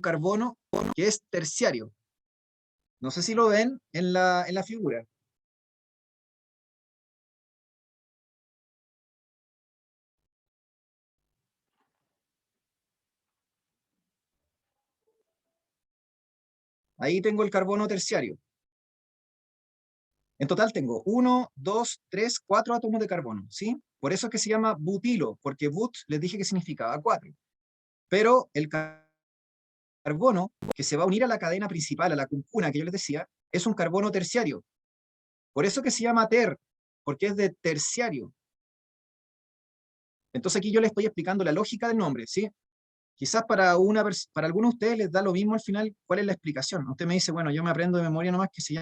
carbono que es terciario. No sé si lo ven en la figura. Ahí tengo el carbono terciario. En total tengo 1, 2, 3, 4 átomos de carbono, ¿sí? Por eso es que se llama butilo, porque but les dije que significaba 4. Pero el carbono que se va a unir a la cadena principal, a la cuncuna que yo les decía, es un carbono terciario. Por eso que se llama ter, porque es de terciario. Entonces aquí yo les estoy explicando la lógica del nombre, ¿sí? Quizás para algunos de ustedes les da lo mismo al final cuál es la explicación. Usted me dice, bueno, yo me aprendo de memoria nomás que se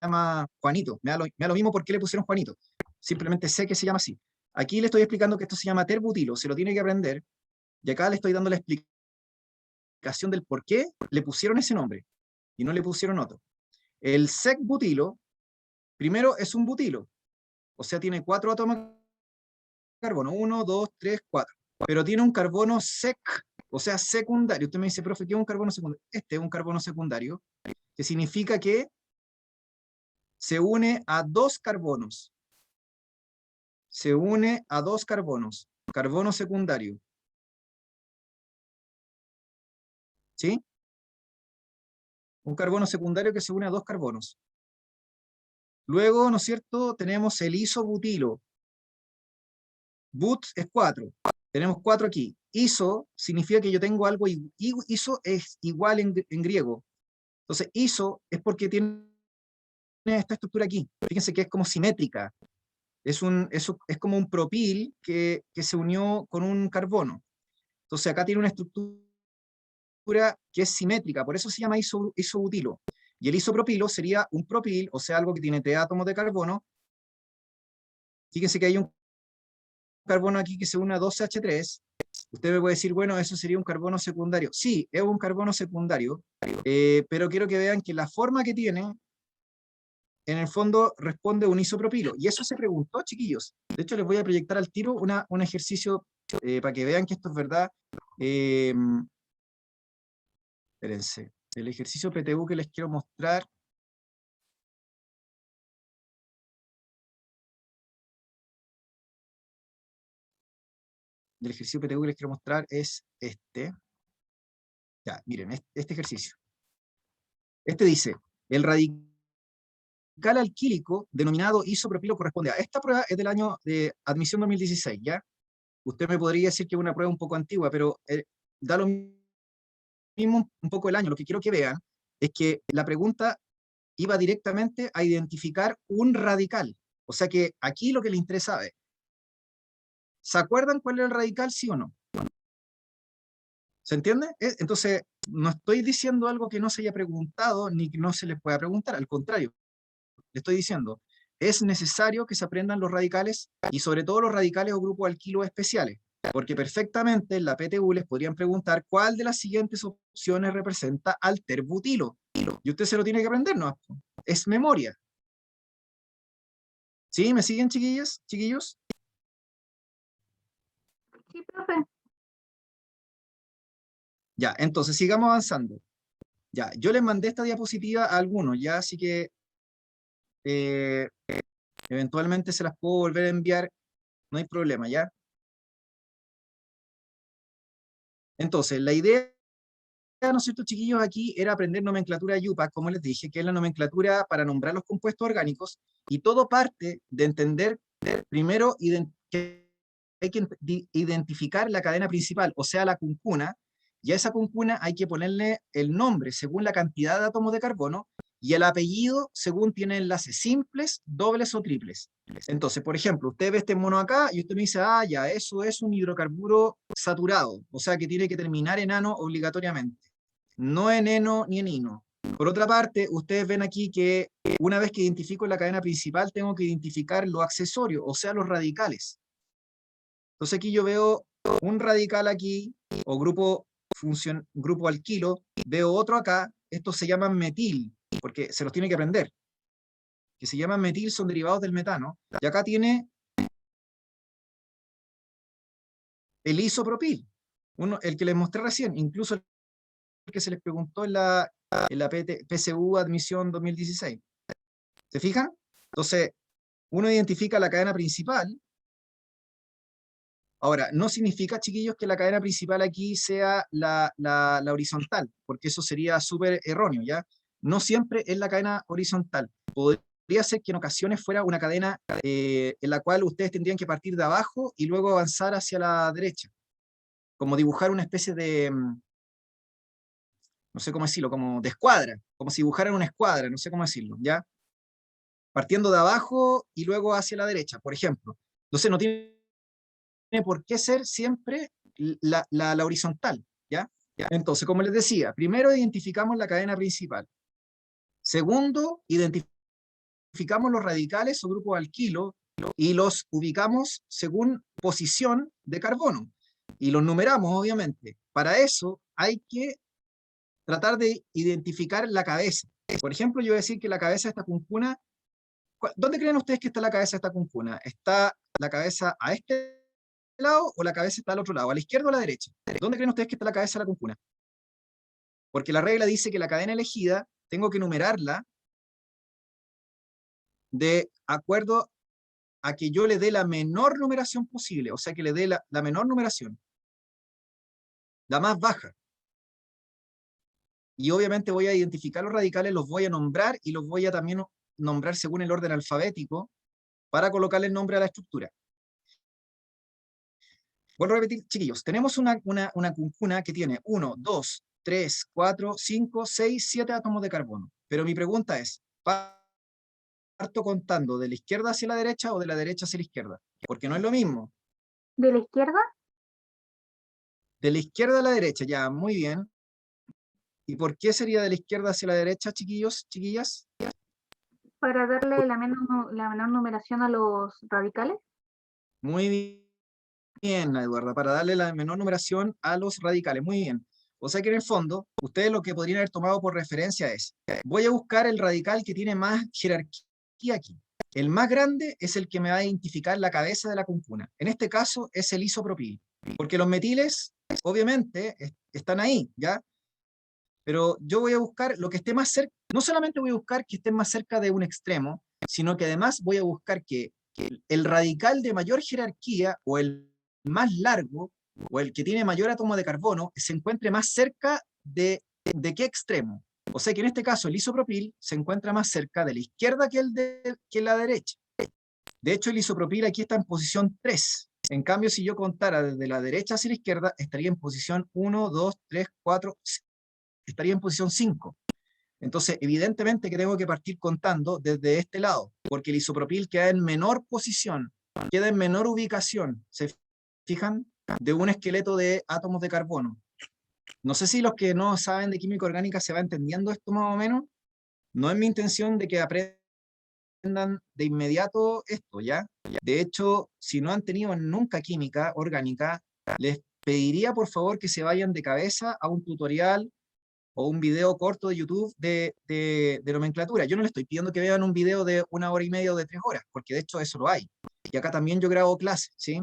llama Juanito. Me da lo mismo por qué le pusieron Juanito. Simplemente sé que se llama así. Aquí le estoy explicando que esto se llama terbutilo, se lo tiene que aprender, y acá le estoy dando la explicación del por qué le pusieron ese nombre y no le pusieron otro. El secbutilo, primero es un butilo, o sea, tiene 4 átomos de carbono, 1, 2, 3, 4, pero tiene un carbono sec, o sea, secundario. Usted me dice, profe, ¿qué es un carbono secundario? Este es un carbono secundario, que significa que se une a 2 carbonos. Se une a 2 carbonos. Carbono secundario. ¿Sí? Un carbono secundario que se une a 2 carbonos. Luego, ¿no es cierto? Tenemos el isobutilo. But es 4. Tenemos 4 aquí. Iso significa que yo tengo algo, iso es igual en griego. Entonces, iso es porque tiene esta estructura aquí. Fíjense que es como simétrica. Es como un propil que se unió con un carbono. Entonces, acá tiene una estructura que es simétrica, por eso se llama isobutilo. Y el isopropilo sería un propil, o sea, algo que tiene 3 átomos de carbono. Fíjense que hay un carbono aquí que se une a 2CH3. Usted me puede decir, bueno, eso sería un carbono secundario. Sí, es un carbono secundario, pero quiero que vean que la forma que tiene en el fondo responde un isopropilo. Y eso se preguntó, chiquillos. De hecho, les voy a proyectar al tiro un ejercicio para que vean que esto es verdad. Espérense. El ejercicio PTU que les quiero mostrar. El ejercicio PTU que les quiero mostrar es este. Ya, miren, este ejercicio. Este dice, el radical alquílico denominado isopropilo corresponde a esta prueba, es del año de admisión 2016, ¿ya? Usted me podría decir que es una prueba un poco antigua, pero da lo mismo un poco el año. Lo que quiero que vean es que la pregunta iba directamente a identificar un radical. O sea que aquí lo que le interesa es, ¿se acuerdan cuál era el radical, sí o no? ¿Se entiende? Entonces, no estoy diciendo algo que no se haya preguntado, ni que no se le pueda preguntar, al contrario. Le estoy diciendo, es necesario que se aprendan los radicales y sobre todo los radicales o grupos alquilos especiales, porque perfectamente en la PTU les podrían preguntar cuál de las siguientes opciones representa al terbutilo. Y usted se lo tiene que aprender, ¿no? Es memoria. ¿Sí? ¿Me siguen, chiquillas? ¿Chiquillos? Sí, profe. Ya, entonces sigamos avanzando. Ya, yo les mandé esta diapositiva a algunos, ya, así que eventualmente se las puedo volver a enviar, no hay problema, ¿ya? Entonces, la idea, ¿no es cierto, chiquillos? Aquí era aprender nomenclatura IUPAC, como les dije, que es la nomenclatura para nombrar los compuestos orgánicos, y todo parte de entender primero que hay que identificar la cadena principal, o sea, la cuncuna, y a esa cuncuna hay que ponerle el nombre según la cantidad de átomos de carbono, y el apellido según tiene enlaces simples, dobles o triples. Entonces, por ejemplo, usted ve este mono acá y usted me dice, ah, ya, eso es un hidrocarburo saturado, o sea que tiene que terminar en ano obligatoriamente, no en eno ni en ino. Por otra parte, ustedes ven aquí que una vez que identifico la cadena principal, tengo que identificar los accesorios, o sea, los radicales. Entonces aquí yo veo un radical aquí, o grupo alquilo, veo otro acá, estos se llaman metil, porque se los tiene que aprender, que se llaman metil, son derivados del metano, y acá tiene el isopropil, el que les mostré recién, incluso el que se les preguntó en la PSU admisión 2016. ¿Se fijan? Entonces, uno identifica la cadena principal. Ahora, no significa, chiquillos, que la cadena principal aquí sea la horizontal, porque eso sería súper erróneo, ¿ya? No siempre es la cadena horizontal. Podría ser que en ocasiones fuera una cadena en la cual ustedes tendrían que partir de abajo y luego avanzar hacia la derecha. Como dibujar una especie de, no sé cómo decirlo, como de escuadra, como si dibujaran una escuadra, no sé cómo decirlo, ¿ya? Partiendo de abajo y luego hacia la derecha, por ejemplo. Entonces no tiene por qué ser siempre la horizontal, ¿ya? Entonces, como les decía, primero identificamos la cadena principal. Segundo, identificamos los radicales o grupos alquilo y los ubicamos según posición de carbono. Y los numeramos, obviamente. Para eso hay que tratar de identificar la cabeza. Por ejemplo, yo voy a decir que la cabeza de esta cuncuna, ¿dónde creen ustedes que está la cabeza de esta cuncuna? ¿Está la cabeza a este lado o la cabeza está al otro lado? ¿A la izquierda o a la derecha? ¿Dónde creen ustedes que está la cabeza de la cuncuna? Porque la regla dice que la cadena elegida tengo que numerarla de acuerdo a que yo le dé la menor numeración posible, o sea que le dé la menor numeración, la más baja. Y obviamente voy a identificar los radicales, los voy a nombrar y los voy a también nombrar según el orden alfabético para colocarle el nombre a la estructura. Vuelvo a repetir, chiquillos, tenemos una cuncuna que tiene 1, 2, 3, 4, 5, 6, 7 átomos de carbono. Pero mi pregunta es, ¿parto contando de la izquierda hacia la derecha o de la derecha hacia la izquierda? Porque no es lo mismo. ¿De la izquierda? De la izquierda a la derecha, ya, muy bien. ¿Y por qué sería de la izquierda hacia la derecha, chiquillos, chiquillas? Para darle la menor numeración a los radicales. Muy bien, Eduarda, para darle la menor numeración a los radicales. Muy bien. O sea que en el fondo, ustedes lo que podrían haber tomado por referencia es, voy a buscar el radical que tiene más jerarquía jerarquía aquí. El más grande es el que me va a identificar la cabeza de la concuna. En este caso es el isopropil, porque los metiles, obviamente, están ahí, ¿ya? Pero yo voy a buscar lo que esté más cerca, no solamente voy a buscar que esté más cerca de un extremo, sino que además voy a buscar que el radical de mayor jerarquía, o el más largo, o el que tiene mayor átomo de carbono, se encuentre más cerca de qué extremo. O sea que en este caso el isopropil se encuentra más cerca de la izquierda que la derecha. De hecho, el isopropil aquí está en posición 3. En cambio, si yo contara desde la derecha hacia la izquierda, estaría en posición 1, 2, 3, 4, estaría en posición 5. Entonces, evidentemente que tengo que partir contando desde este lado, porque el isopropil queda en menor posición, queda en menor ubicación, ¿se fijan? De un esqueleto de átomos de carbono. No sé si los que no saben de química orgánica se va entendiendo esto más o menos. No es mi intención de que aprendan de inmediato esto, ¿ya? De hecho, si no han tenido nunca química orgánica, les pediría por favor que se vayan de cabeza a un tutorial o un video corto de YouTube de nomenclatura. Yo no les estoy pidiendo que vean un video de 1 hora y media o de 3 horas, porque de hecho eso lo hay. Y acá también yo grabo clases, ¿sí?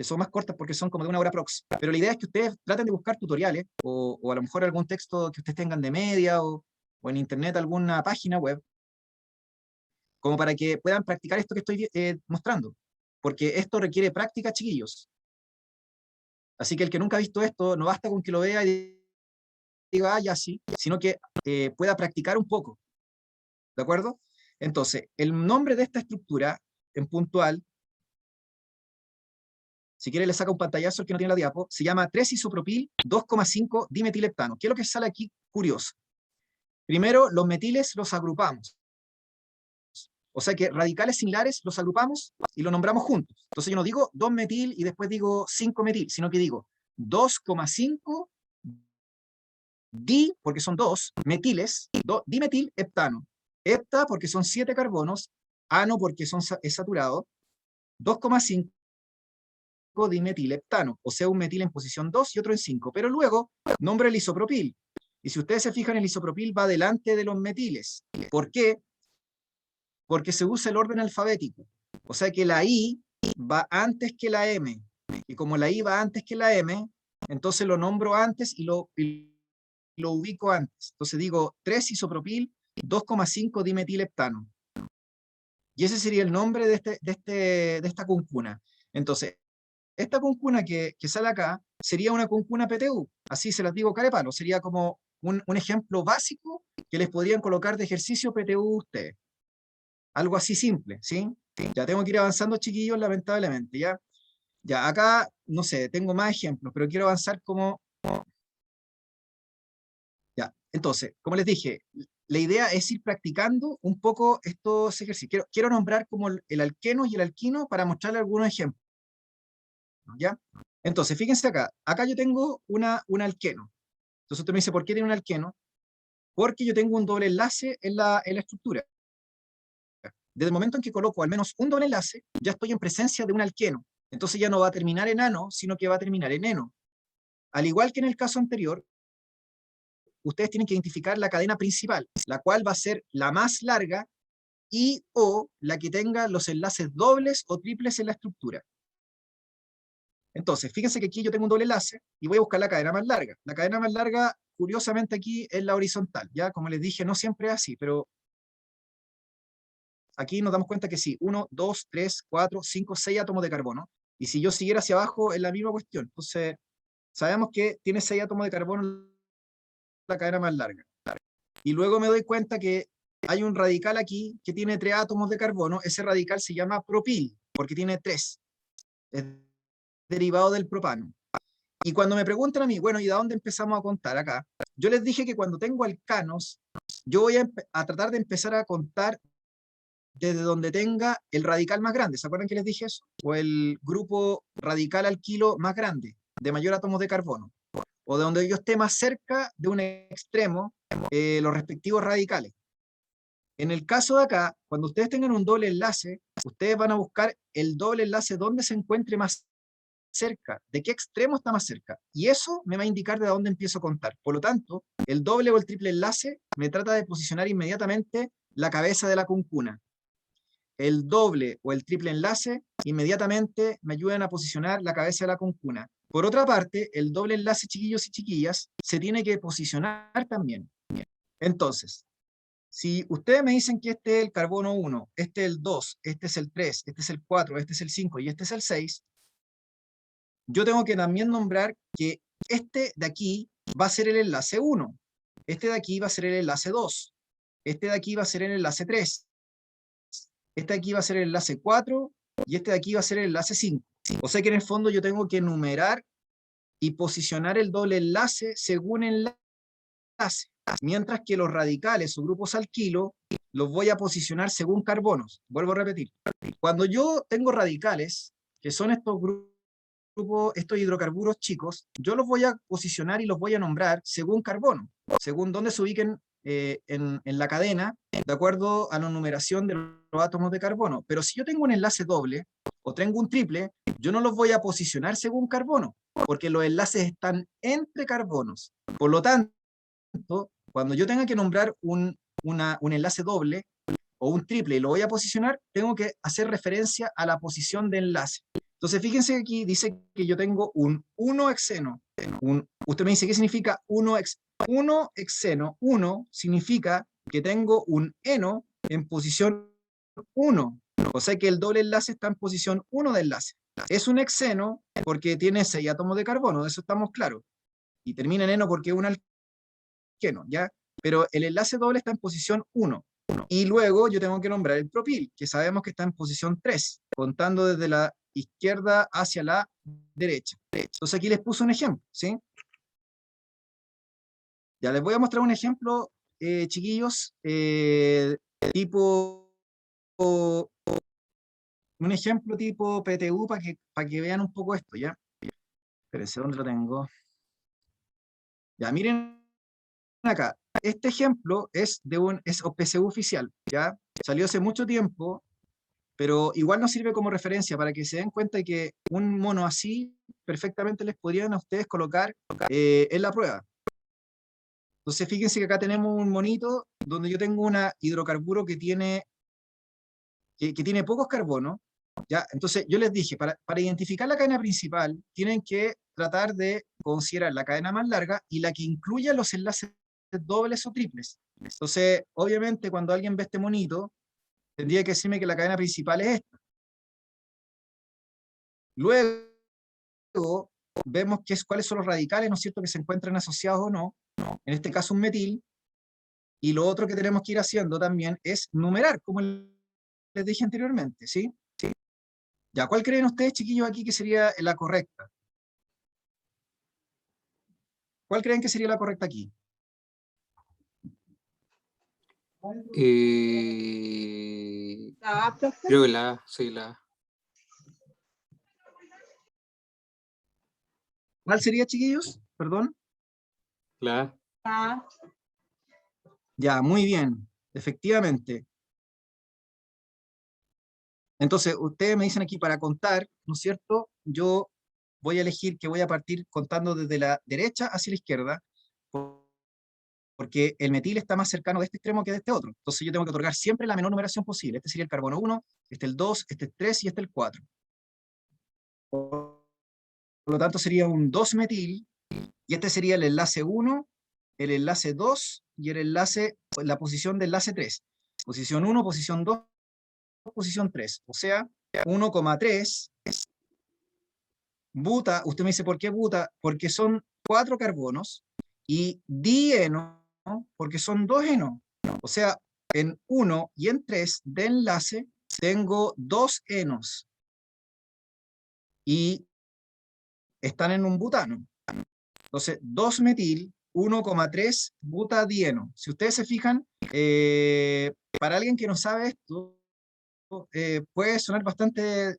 Son más cortas porque son como de 1 hora prox. Pero la idea es que ustedes traten de buscar tutoriales, o a lo mejor algún texto que ustedes tengan de media, o en internet alguna página web, como para que puedan practicar esto que estoy mostrando. Porque esto requiere práctica, chiquillos. Así que el que nunca ha visto esto, no basta con que lo vea y diga, ah, ya sí, sino que pueda practicar un poco. ¿De acuerdo? Entonces, el nombre de esta estructura, en puntual, si quiere le saca un pantallazo el que no tiene la diapo, se llama 3-isopropil 2,5 dimetileptano. ¿Qué es lo que sale aquí curioso? Primero, los metiles los agrupamos. O sea que radicales similares los agrupamos y los nombramos juntos. Entonces yo no digo 2-metil y después digo 5-metil, sino que digo 2,5 di, porque son 2 metiles, dimetil heptano. Hepta porque son 7 carbonos, ano porque es saturado, 2,5 dimetileptano, o sea un metil en posición 2 y otro en 5. Pero luego nombra el isopropil. Y si ustedes se fijan, el isopropil va delante de los metiles. ¿Por qué? Porque se usa el orden alfabético. O sea que la I va antes que la M. Y como la I va antes que la M, entonces lo nombro antes y lo ubico antes. Entonces digo 3-isopropil 2,5 dimetileptano. Y ese sería el nombre de esta concuna. Entonces, esta concuna que sale acá sería una concuna PTU. Así se las digo carepalo. Sería como un ejemplo básico que les podrían colocar de ejercicio PTU ustedes. Algo así simple, ¿sí? Ya tengo que ir avanzando, chiquillos, lamentablemente, ¿ya? Ya, acá, no sé, tengo más ejemplos, pero quiero avanzar como... Ya, entonces, como les dije, la idea es ir practicando un poco estos ejercicios. Quiero nombrar como el alqueno y el alquino para mostrarles algunos ejemplos, ¿ya? Entonces, fíjense acá. Acá yo tengo un alqueno. Entonces usted me dice, ¿por qué tiene un alqueno? Porque yo tengo un doble enlace en la estructura. Desde el momento en que coloco al menos un doble enlace, ya estoy en presencia de un alqueno. Entonces ya no va a terminar en ano, sino que va a terminar en eno. Al igual que en el caso anterior, ustedes tienen que identificar la cadena principal, la cual va a ser la más larga y o la que tenga los enlaces dobles o triples en la estructura. Entonces, fíjense que aquí yo tengo un doble enlace y voy a buscar la cadena más larga. La cadena más larga, curiosamente aquí, es la horizontal. Ya, como les dije, no siempre es así, pero aquí nos damos cuenta que sí, 1, 2, 3, 4, 5, 6 átomos de carbono. Y si yo siguiera hacia abajo, es la misma cuestión. Entonces, sabemos que tiene 6 átomos de carbono la cadena más larga. Y luego me doy cuenta que hay un radical aquí que tiene 3 átomos de carbono. Ese radical se llama propil, porque tiene 3. Es derivado del propano. Y cuando me preguntan a mí, bueno, ¿y de dónde empezamos a contar acá? Yo les dije que cuando tengo alcanos, yo voy a tratar de empezar a contar desde donde tenga el radical más grande. ¿Se acuerdan que les dije eso? O el grupo radical alquilo más grande, de mayor átomos de carbono. O de donde yo esté más cerca de un extremo, los respectivos radicales. En el caso de acá, cuando ustedes tengan un doble enlace, ustedes van a buscar el doble enlace donde se encuentre más cerca, de qué extremo está más cerca. Y eso me va a indicar de dónde empiezo a contar. Por lo tanto, el doble o el triple enlace me trata de posicionar inmediatamente la cabeza de la cuncuna. El doble o el triple enlace inmediatamente me ayudan a posicionar la cabeza de la cuncuna. Por otra parte, el doble enlace, chiquillos y chiquillas, se tiene que posicionar también. Entonces, si ustedes me dicen que este es el carbono 1, este es el 2, este es el 3, este es el 4, este es el 5 y este es el 6, yo tengo que también nombrar que este de aquí va a ser el enlace 1, este de aquí va a ser el enlace 2, este de aquí va a ser el enlace 3, este de aquí va a ser el enlace 4 y este de aquí va a ser el enlace 5. O sea que en el fondo yo tengo que numerar y posicionar el doble enlace según el enlace, mientras que los radicales o grupos alquilo los voy a posicionar según carbonos. Vuelvo a repetir. Cuando yo tengo radicales, que son estos grupos, estos hidrocarburos chicos, yo los voy a posicionar y los voy a nombrar según carbono, según dónde se ubiquen en la cadena, de acuerdo a la numeración de los átomos de carbono. Pero si yo tengo un enlace doble o tengo un triple, yo no los voy a posicionar según carbono, porque los enlaces están entre carbonos. Por lo tanto, cuando yo tenga que nombrar un enlace doble o un triple y lo voy a posicionar, tengo que hacer referencia a la posición de enlace. Entonces, fíjense que aquí dice que yo tengo un 1-hexeno. Usted me dice, ¿qué significa 1-hexeno? 1 significa que tengo un eno en posición 1. O sea que el doble enlace está en posición 1 de enlace. Es un hexeno porque tiene 6 átomos de carbono, de eso estamos claros. Y termina en eno porque es un alqueno, ¿ya? Pero el enlace doble está en posición 1. Y luego yo tengo que nombrar el propil, que sabemos que está en posición 3, contando desde la izquierda hacia la derecha. Entonces aquí les puse un ejemplo, ¿sí? Ya les voy a mostrar un ejemplo, chiquillos, tipo, un ejemplo tipo PTU para que vean un poco esto, ¿ya? Espérense, ¿dónde lo tengo? Ya, miren acá. Este ejemplo es de un PSU oficial, ¿ya? Salió hace mucho tiempo, pero igual nos sirve como referencia para que se den cuenta de que un mono así perfectamente les podrían a ustedes colocar en la prueba. Entonces fíjense que acá tenemos un monito donde yo tengo una hidrocarburo que tiene pocos carbonos, ¿ya? Entonces yo les dije, para identificar la cadena principal, tienen que tratar de considerar la cadena más larga y la que incluya los enlaces dobles o triples. Entonces, obviamente, cuando alguien ve este monito, tendría que decirme que la cadena principal es esta. Luego, vemos cuáles son los radicales, ¿no es cierto?, que se encuentran asociados o no. En este caso, un metil. Y lo otro que tenemos que ir haciendo también es numerar, como les dije anteriormente, ¿sí? Ya, ¿cuál creen ustedes, chiquillos, aquí que sería la correcta? ¿Cuál creen que sería la correcta aquí? Creo que la A, sí, la A. ¿Cuál sería, chiquillos? Perdón. La A. Ya, muy bien, efectivamente. Entonces, ustedes me dicen aquí para contar, ¿no es cierto? Yo voy a elegir que voy a partir contando desde la derecha hacia la izquierda, porque el metil está más cercano de este extremo que de este otro. Entonces yo tengo que otorgar siempre la menor numeración posible. Este sería el carbono 1, este el 2, este el 3 y este el 4. Por lo tanto sería un 2-metil, y este sería el enlace 1, el enlace 2 y la posición del enlace 3. Posición 1, posición 2, posición 3. O sea, 1,3 buta. Usted me dice, ¿por qué buta? Porque son 4 carbonos, y dieno, porque son 2 enos. O sea, en 1 y en 3 de enlace tengo 2 enos, y están en un butano. Entonces, 2-metil, 1,3 butadieno. Si ustedes se fijan, para alguien que no sabe esto, puede sonar bastante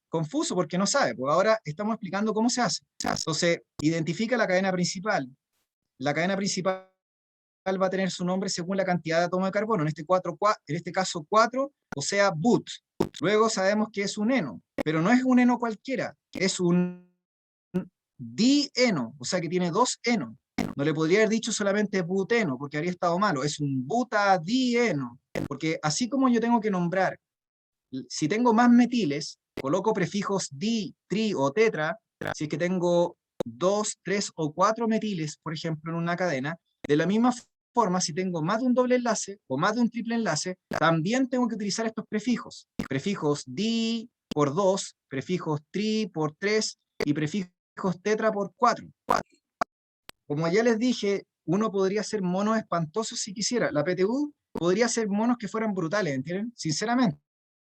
confuso porque no sabe, porque ahora estamos explicando cómo se hace. Entonces, identifica la cadena principal. La cadena principal va a tener su nombre según la cantidad de átomos de carbono, en este caso 4, o sea, but. Luego sabemos que es un eno, pero no es un eno cualquiera, es un dieno, o sea que tiene 2 enos. No le podría haber dicho solamente buteno, porque habría estado malo, es un butadieno. Porque así como yo tengo que nombrar, si tengo más metiles, coloco prefijos di, tri o tetra, si es que tengo 2, 3 o 4 metiles, por ejemplo, en una cadena, de la misma forma, si tengo más de un doble enlace o más de un triple enlace, también tengo que utilizar estos prefijos. Prefijos di por 2, prefijos tri por 3 y prefijos tetra por 4. Como ya les dije, uno podría hacer monos espantosos si quisiera. La PTU podría hacer monos que fueran brutales, ¿entienden? Sinceramente,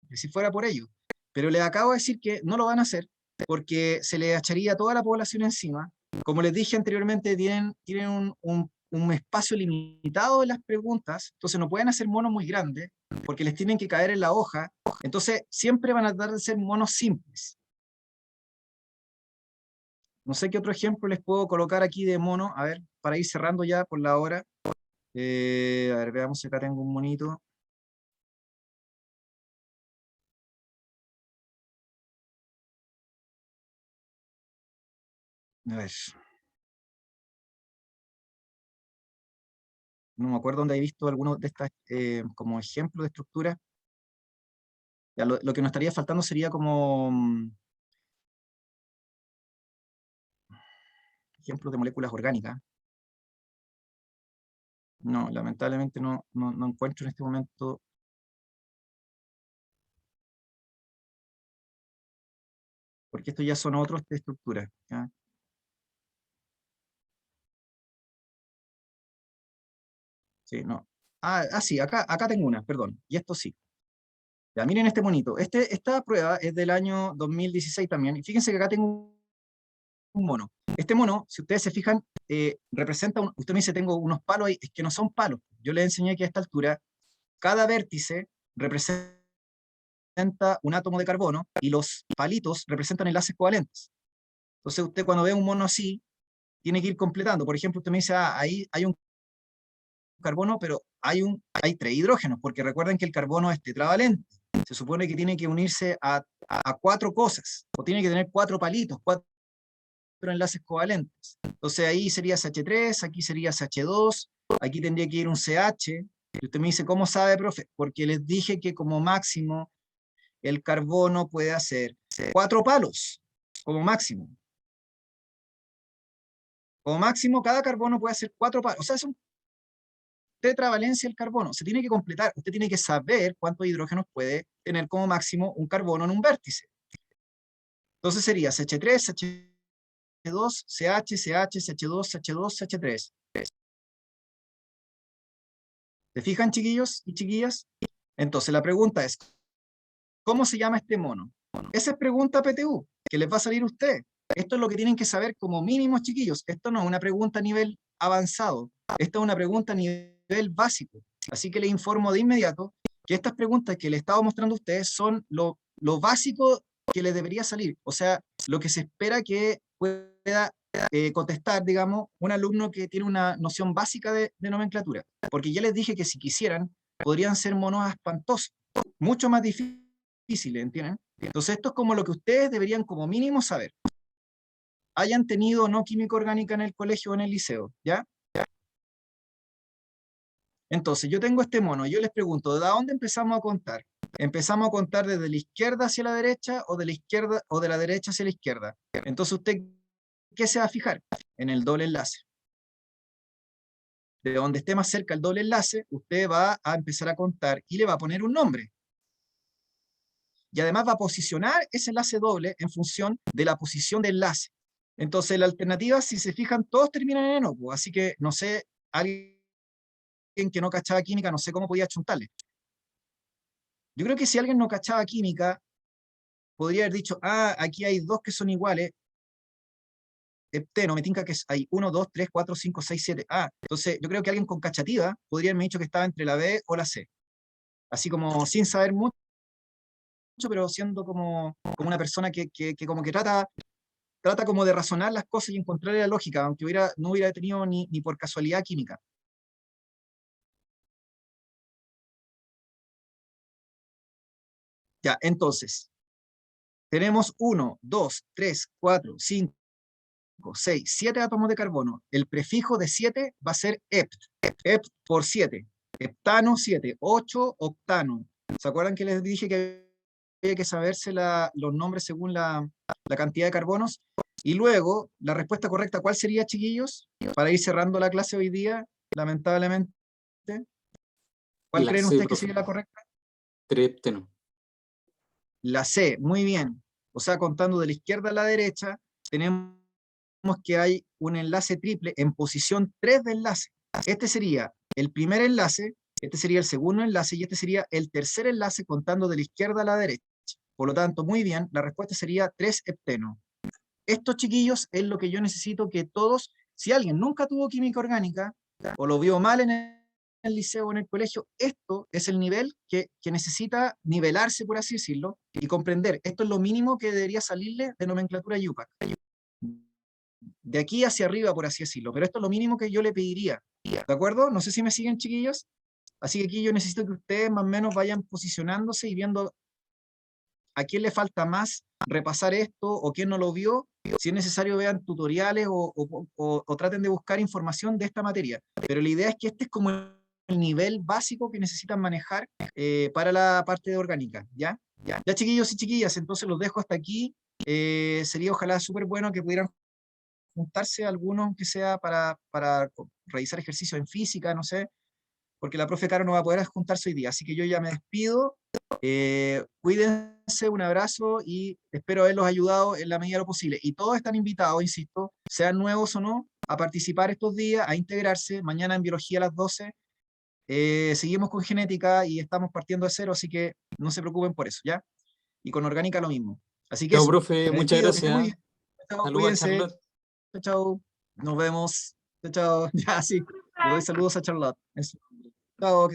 si fuera por ello. Pero les acabo de decir que no lo van a hacer porque se le echaría toda la población encima. Como les dije anteriormente, tienen un espacio limitado en las preguntas, entonces no pueden hacer monos muy grandes porque les tienen que caer en la hoja. Entonces siempre van a tratar de ser monos simples. No sé qué otro ejemplo les puedo colocar aquí de mono, a ver, para ir cerrando ya por la hora. A ver, veamos si acá tengo un monito. A ver. No me acuerdo dónde he visto algunos de estas como ejemplos de estructura. Ya, lo que nos estaría faltando sería como ejemplos de moléculas orgánicas. No, lamentablemente no encuentro en este momento. Porque estos ya son otros de estructuras. ¿Ya? Sí, no. Sí, acá tengo una, perdón. Y esto sí. Ya, miren este monito. Esta prueba es del año 2016 también. Y fíjense que acá tengo un mono. Este mono, si ustedes se fijan, representa, usted me dice, tengo unos palos ahí, es que no son palos. Yo les enseñé que a esta altura, cada vértice representa un átomo de carbono y los palitos representan enlaces covalentes. Entonces usted cuando ve un mono así, tiene que ir completando. Por ejemplo, usted me dice, ahí hay un carbono, pero hay 3 hidrógenos, porque recuerden que el carbono es tetravalente. Se supone que tiene que unirse a 4 cosas, o tiene que tener 4 palitos, 4 enlaces covalentes. Entonces ahí sería CH3, aquí sería CH2, aquí tendría que ir un CH. Y usted me dice, ¿cómo sabe, profe? Porque les dije que como máximo el carbono puede hacer 4 palos, como máximo. Como máximo, cada carbono puede hacer 4 palos. O sea, es un tetravalencia el carbono. Se tiene que completar. Usted tiene que saber cuántos hidrógenos puede tener como máximo un carbono en un vértice. Entonces sería CH3, CH2, CH, CH, CH2, CH2, CH3. ¿Se fijan, chiquillos y chiquillas? Entonces la pregunta es, ¿cómo se llama este mono? Esa es pregunta PTU, que les va a salir a usted. Esto es lo que tienen que saber como mínimo, chiquillos. Esto no es una pregunta a nivel avanzado. Esta es una pregunta a nivel básico. Así que les informo de inmediato que estas preguntas que les estaba mostrando a ustedes son lo básico que les debería salir. O sea, lo que se espera que pueda contestar, digamos, un alumno que tiene una noción básica de nomenclatura. Porque ya les dije que si quisieran, podrían ser monos espantosos, mucho más difíciles, ¿entienden? Entonces esto es como lo que ustedes deberían como mínimo saber. Hayan tenido o no química orgánica en el colegio o en el liceo, ¿ya? Entonces yo tengo este mono, yo les pregunto, ¿de dónde empezamos a contar? ¿Empezamos a contar desde la izquierda hacia la derecha o de la izquierda o de la derecha hacia la izquierda? Entonces usted, ¿qué se va a fijar? En el doble enlace. De donde esté más cerca el doble enlace, usted va a empezar a contar y le va a poner un nombre. Y además va a posicionar ese enlace doble en función de la posición del enlace. Entonces la alternativa, si se fijan, todos terminan en eno, así que no sé, alguien que no cachaba química, no sé cómo podía chuntarle. Yo creo que si alguien no cachaba química, podría haber dicho, aquí hay 2 que son iguales, hepteno, me tinca que hay 1, 2, 3, 4, 5, 6, 7. Entonces yo creo que alguien con cachativa podría haberme dicho que estaba entre la B o la C. Así como sin saber mucho, pero siendo como una persona que como que trata como de razonar las cosas y encontrar la lógica, aunque no hubiera tenido ni por casualidad química. Ya, entonces, tenemos 1, 2, 3, 4, 5, 6, 7 átomos de carbono. El prefijo de 7 va a ser ept por 7. heptano 7, 8 octano. ¿Se acuerdan que les dije que había que saberse los nombres según la cantidad de carbonos? Y luego, la respuesta correcta, ¿cuál sería, chiquillos? Para ir cerrando la clase hoy día, lamentablemente. ¿Cuál La creen C, ustedes que profe. sería la correcta? Tripteno. La C, muy bien. O sea, contando de la izquierda a la derecha, tenemos que hay un enlace triple en posición 3 de enlace. Este sería el primer enlace, este sería el segundo enlace y este sería el tercer enlace contando de la izquierda a la derecha. Por lo tanto, muy bien, la respuesta sería 3 hepteno. Esto, chiquillos, es lo que yo necesito que todos, si alguien nunca tuvo química orgánica o lo vio mal en el liceo o en el colegio, esto es el nivel que necesita nivelarse, por así decirlo, y comprender. Esto es lo mínimo que debería salirle de nomenclatura UPAC. De aquí hacia arriba, por así decirlo, pero esto es lo mínimo que yo le pediría. ¿De acuerdo? No sé si me siguen, chiquillos. Así que aquí yo necesito que ustedes más o menos vayan posicionándose y viendo a quién le falta más repasar esto o quién no lo vio. Si es necesario, vean tutoriales o traten de buscar información de esta materia. Pero la idea es que este es como el nivel básico que necesitan manejar para la parte de orgánica. ¿Ya? Ya, chiquillos y chiquillas, entonces los dejo hasta aquí. Sería ojalá súper bueno que pudieran juntarse algunos, que sea para realizar ejercicio en física, no sé, porque la profe Caro no va a poder juntarse hoy día. Así que yo ya me despido. Cuídense, un abrazo y espero haberlos ayudado en la medida de lo posible. Y todos están invitados, insisto, sean nuevos o no, a participar estos días, a integrarse. Mañana en biología a las 12. Seguimos con genética y estamos partiendo de cero, así que no se preocupen por eso, ¿ya? Y con orgánica lo mismo. Así que Chao, eso, profe. me Muchas despido, que estén muy gracias. bien. Chao, Saludos a cuídense. Charlotte. Chao, chao. Nos vemos. Chao, chao. Ya, sí. Le doy saludos a Charlotte. Eso. Chao, que